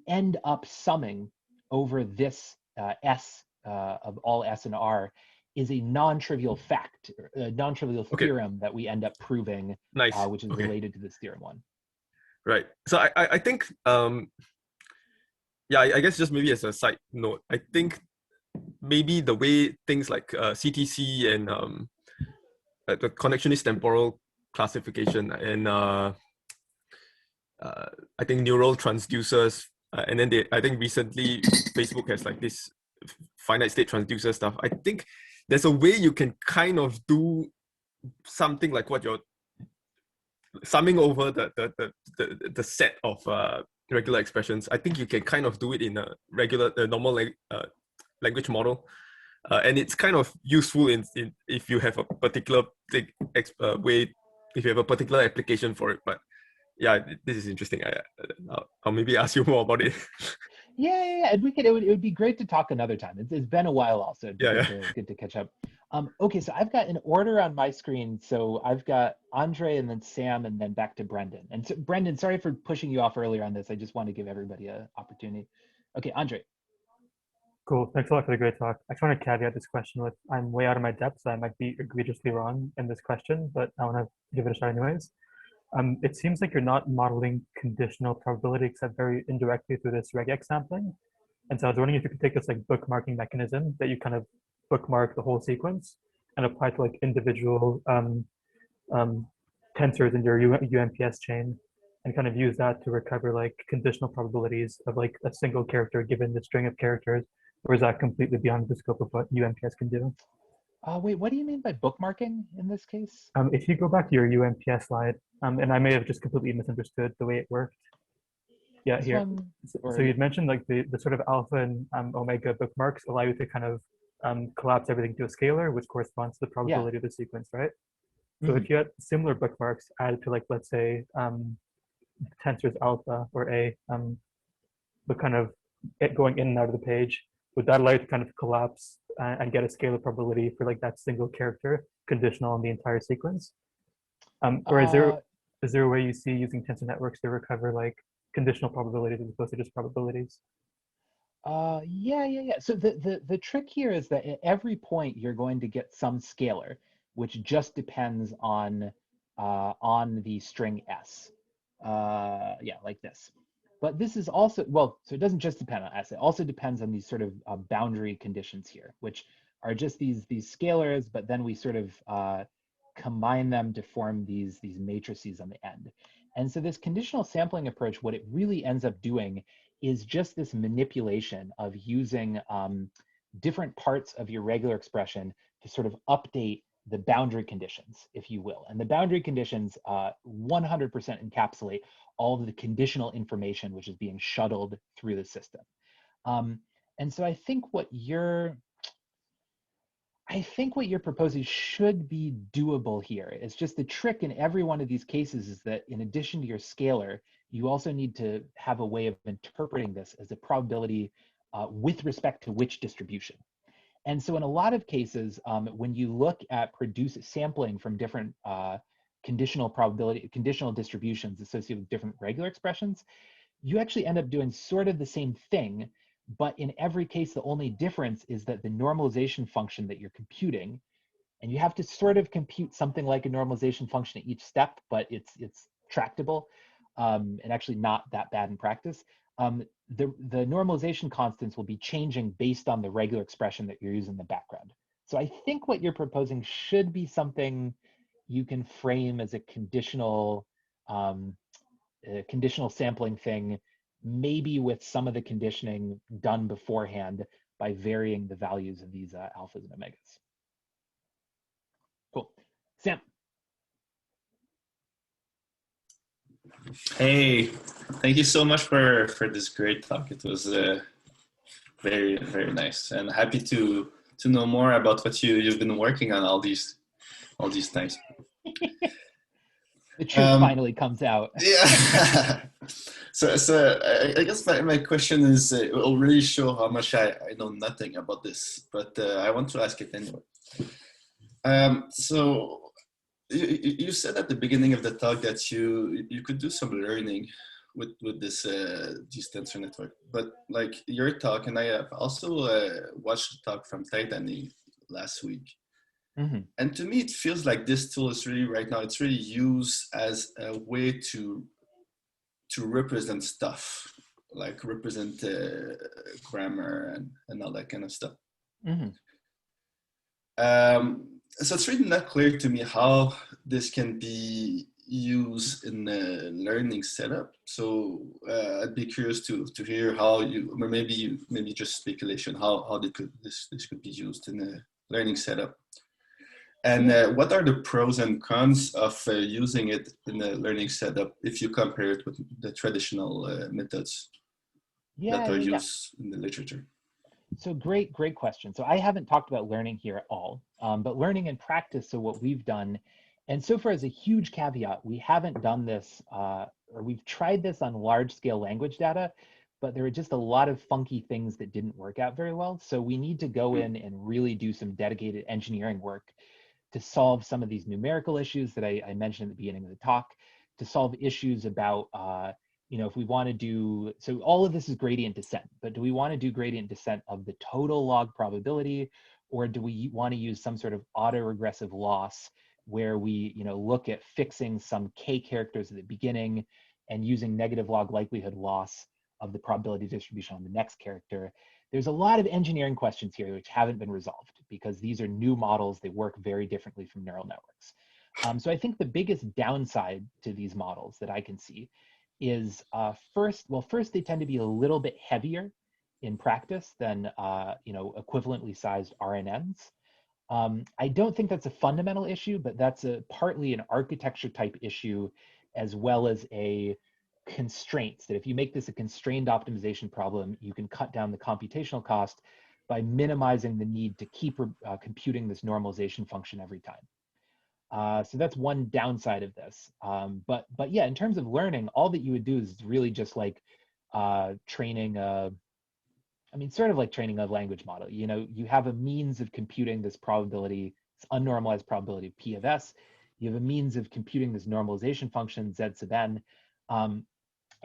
end up summing over this S of all S and R is a non-trivial fact, a non-trivial theorem that we end up proving, which is related to this theorem one. Right. So I think, yeah, I guess just maybe as a side note, I think maybe the way things like CTC and the connectionist temporal classification and I think neural transducers, and then I think recently Facebook has like this finite state transducer stuff. I think there's a way you can kind of do something like what you're summing over the set of regular expressions. I think you can kind of do it in a normal language model, and it's kind of useful in if you have a particular way, if you have a particular application for it. But yeah, this is interesting. I'll maybe ask you more about it. Yeah, and it would be great to talk another time. It's been a while also. Good to catch up. Okay, so I've got an order on my screen. So I've got Andre and then Sam and then back to Brendan. And so, Brendan, sorry for pushing you off earlier on this. I just want to give everybody an opportunity. Okay, Andre. Cool. Thanks a lot for the great talk. I just want to caveat this question with I'm way out of my depth, so I might be egregiously wrong in this question, but I want to give it a shot anyways. It seems like you're not modeling conditional probability except very indirectly through this regex sampling. And so I was wondering if you could take this like bookmarking mechanism that you kind of bookmark the whole sequence and apply to like individual tensors in your UMPS chain and kind of use that to recover like conditional probabilities of like a single character given the string of characters, or is that completely beyond the scope of what UMPS can do? Wait, what do you mean by bookmarking in this case? If you go back to your UMPS slide, and I may have just completely misunderstood the way it worked. Yeah, This here. one, So you'd mentioned like the sort of alpha and omega bookmarks allow you to kind of collapse everything to a scalar, which corresponds to the probability of the sequence, right? So if you had similar bookmarks added to like, let's say, tensors alpha or A, but kind of going in and out of the page, would that allow you to kind of collapse and get a scalar probability for like that single character conditional on the entire sequence? Or is there a way you see using tensor networks to recover like conditional probabilities as opposed to just probabilities? Yeah. So the trick here is that at every point you're going to get some scalar, which just depends on the string S. Yeah, like this. But this is also, well, so it doesn't just depend on S. It also depends on these sort of boundary conditions here, which are just these scalars, but then we sort of combine them to form these matrices on the end. And so this conditional sampling approach, what it really ends up doing is just this manipulation of using different parts of your regular expression to sort of update the boundary conditions, if you will. And the boundary conditions 100% encapsulate all of the conditional information which is being shuttled through the system. And so I think what you're proposing should be doable here. It's just the trick in every one of these cases is that in addition to your scalar, you also need to have a way of interpreting this as a probability with respect to which distribution. And so in a lot of cases, when you look at sampling from different conditional distributions associated with different regular expressions, you actually end up doing sort of the same thing, but in every case, the only difference is that the normalization function that you're computing, and you have to sort of compute something like a normalization function at each step, but it's tractable and actually not that bad in practice. The normalization constants will be changing based on the regular expression that you're using in the background. So I think what you're proposing should be something you can frame as a conditional sampling thing, maybe with some of the conditioning done beforehand by varying the values of these alphas and omegas. Cool. Sam. Hey, thank you so much for this great talk. It was very, very nice, and happy to know more about what you've been working on all these times. The truth finally comes out. Yeah. So I guess my question is, it will really show how much I know nothing about this, but I want to ask it anyway. So you said at the beginning of the talk that you could do some learning with this tensor network, but like your talk, and I have also watched the talk from Titani last week. Mm-hmm. And to me, it feels like this tool is really right now, it's really used as a way to represent stuff, like represent grammar and all that kind of stuff. Mm-hmm. So it's really not clear to me how this can be used in a learning setup. So I'd be curious to hear how you, or maybe just speculation, how this could be used in a learning setup. And what are the pros and cons of using it in a learning setup if you compare it with the traditional methods that are used in the literature? So great question. So I haven't talked about learning here at all, but learning in practice, so what we've done, and so far as a huge caveat, we haven't done this, or we've tried this on large scale language data, but there are just a lot of funky things that didn't work out very well. So we need to go in and really do some dedicated engineering work to solve some of these numerical issues that I mentioned at the beginning of the talk, to solve issues about, if we want to do, so all of this is gradient descent, but do we want to do gradient descent of the total log probability, or do we want to use some sort of autoregressive loss where we, look at fixing some k characters at the beginning and using negative log likelihood loss of the probability distribution on the next character? There's a lot of engineering questions here which haven't been resolved because these are new models. They work very differently from neural networks. So I think the biggest downside to these models that I can see is first, they tend to be a little bit heavier in practice than equivalently sized RNNs. I don't think that's a fundamental issue, but that's partly an architecture type issue, as well as a constraints, that if you make this a constrained optimization problem, you can cut down the computational cost by minimizing the need to keep computing this normalization function every time. So that's one downside of this. But yeah, in terms of learning, all that you would do is really just like training sort of like training a language model. You have a means of computing this probability, this unnormalized probability of P of S. You have a means of computing this normalization function Z sub n.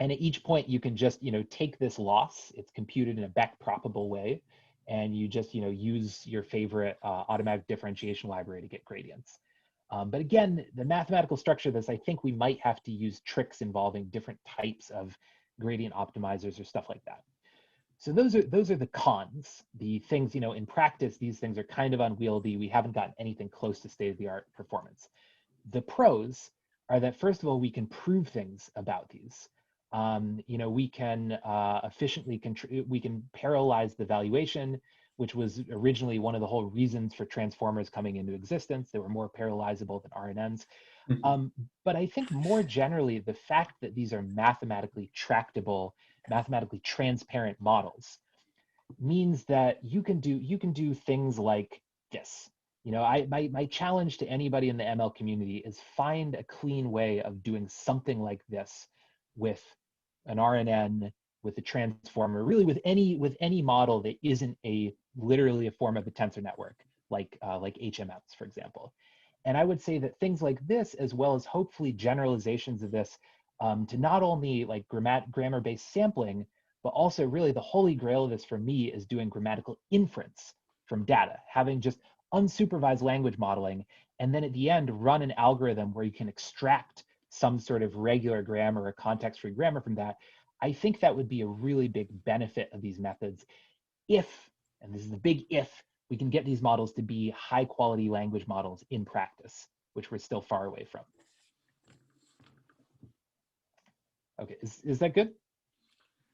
And at each point, you can just, take this loss. It's computed in a back-probable way, and you just, use your favorite automatic differentiation library to get gradients. But again, the mathematical structure of this, I think we might have to use tricks involving different types of gradient optimizers or stuff like that. So those are the cons, the things, in practice, these things are kind of unwieldy. We haven't gotten anything close to state-of-the-art performance. The pros are that, first of all, we can prove things about these. We can efficiently we can parallelize the valuation, which was originally one of the whole reasons for transformers coming into existence. They were more parallelizable than RNNs. But I think more generally, the fact that these are mathematically tractable, mathematically transparent models means that you can do things like this. My challenge to anybody in the ML community is find a clean way of doing something like this with an RNN, with a transformer, really with any model that isn't literally a form of a tensor network, like HMMs, for example. And I would say that things like this, as well as hopefully generalizations of this, to not only like grammar-based sampling, but also really the holy grail of this for me is doing grammatical inference from data, having just unsupervised language modeling, and then at the end run an algorithm where you can extract some sort of regular grammar or context-free grammar from that. I think that would be a really big benefit of these methods if, and this is the big if, we can get these models to be high quality language models in practice, which we're still far away from. Okay, is that good?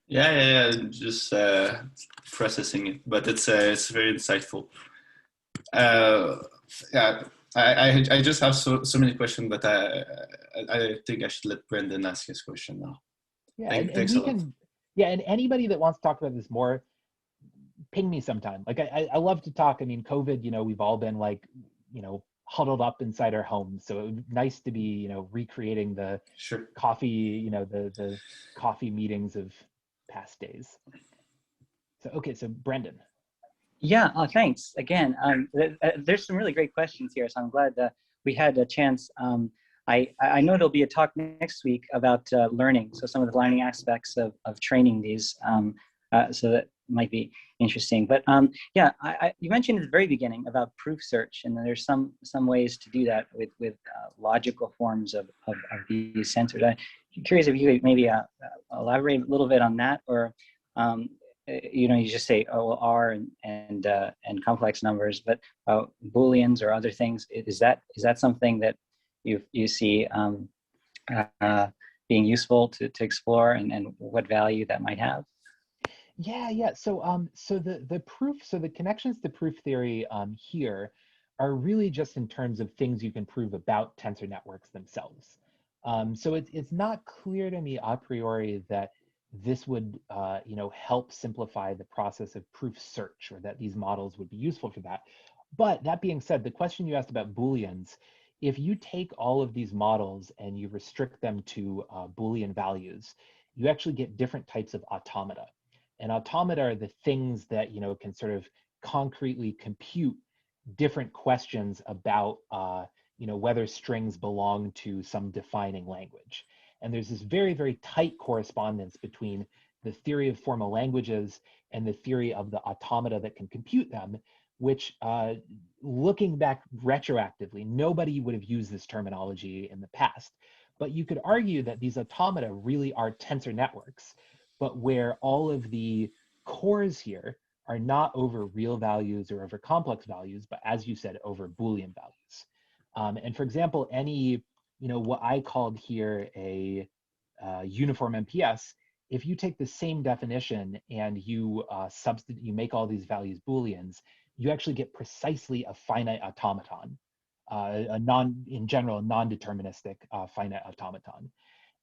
Yeah. Just processing it, but it's very insightful. Yeah, I just have so many questions, but I think I should let Brendan ask his question now. Yeah, and Thanks we a lot. can, yeah, and anybody that wants to talk about this more, ping me sometime. Like I love to talk. I mean, COVID, you know, we've all been like, you know, huddled up inside our homes. So it would be nice to be, you know, recreating the Sure. coffee, you know, the coffee meetings of past days. So, okay, so Brendan. Yeah, thanks again. There's some really great questions here, so I'm glad that we had a chance. I know there'll be a talk next week about learning, so some of the learning aspects of training these. So that might be interesting. But yeah, you mentioned at the very beginning about proof search, and there's some ways to do that with logical forms of these sensors. I'm curious if you could maybe elaborate a little bit on that, or you know, you just say, oh, well, R and complex numbers, but Booleans or other things. Is that something that you see being useful to explore, and what value that might have? Yeah. So so the proof, so the connections to proof theory here are really just in terms of things you can prove about tensor networks themselves. So it's not clear to me a priori that this would you know, help simplify the process of proof search, or that these models would be useful for that. But that being said, the question you asked about Booleans, if you take all of these models and you restrict them to Boolean values, you actually get different types of automata. And automata are the things that, you know, can sort of concretely compute different questions about, you know, whether strings belong to some defining language. And there's this very, very tight correspondence between the theory of formal languages and the theory of the automata that can compute them, which, looking back retroactively, nobody would have used this terminology in the past. But you could argue that these automata really are tensor networks, but where all of the cores here are not over real values or over complex values, but as you said, over Boolean values. And for example, any, you know, what I called here a uniform MPS, if you take the same definition and you substitute, you make all these values Booleans, you actually get precisely a finite automaton, in general, non-deterministic finite automaton.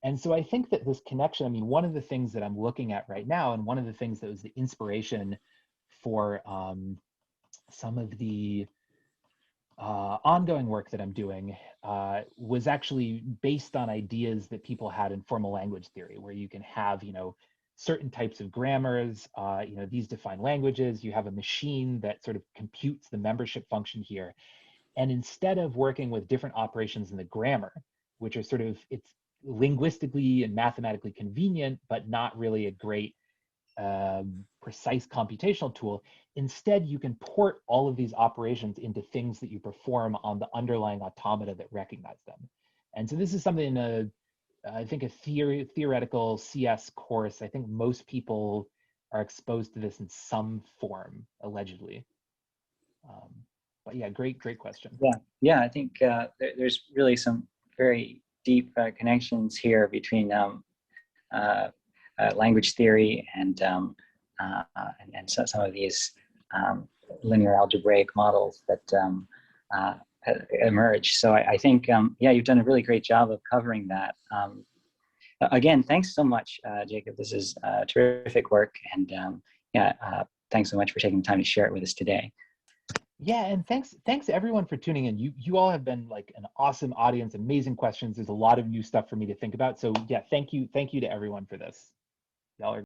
And so I think that this connection, I mean, one of the things that I'm looking at right now, and one of the things that was the inspiration for some of the ongoing work that I'm doing was actually based on ideas that people had in formal language theory, where you can have, you know, certain types of grammars, you know, these define languages, you have a machine that sort of computes the membership function here. And instead of working with different operations in the grammar, which are sort of, it's linguistically and mathematically convenient, but not really a great precise computational tool, instead you can port all of these operations into things that you perform on the underlying automata that recognize them. And so this is something in I think a theoretical CS course, I think most people are exposed to this in some form, allegedly. But yeah, great question. Yeah, I think there's really some very deep connections here between language theory and so, some of these linear algebraic models that emerge. So I think, yeah, you've done a really great job of covering that. Again, thanks so much, Jacob. This is terrific work, and yeah, thanks so much for taking the time to share it with us today. Yeah, and thanks everyone for tuning in. You all have been like an awesome audience, amazing questions. There's a lot of new stuff for me to think about. So yeah, thank you to everyone for this. Y'all are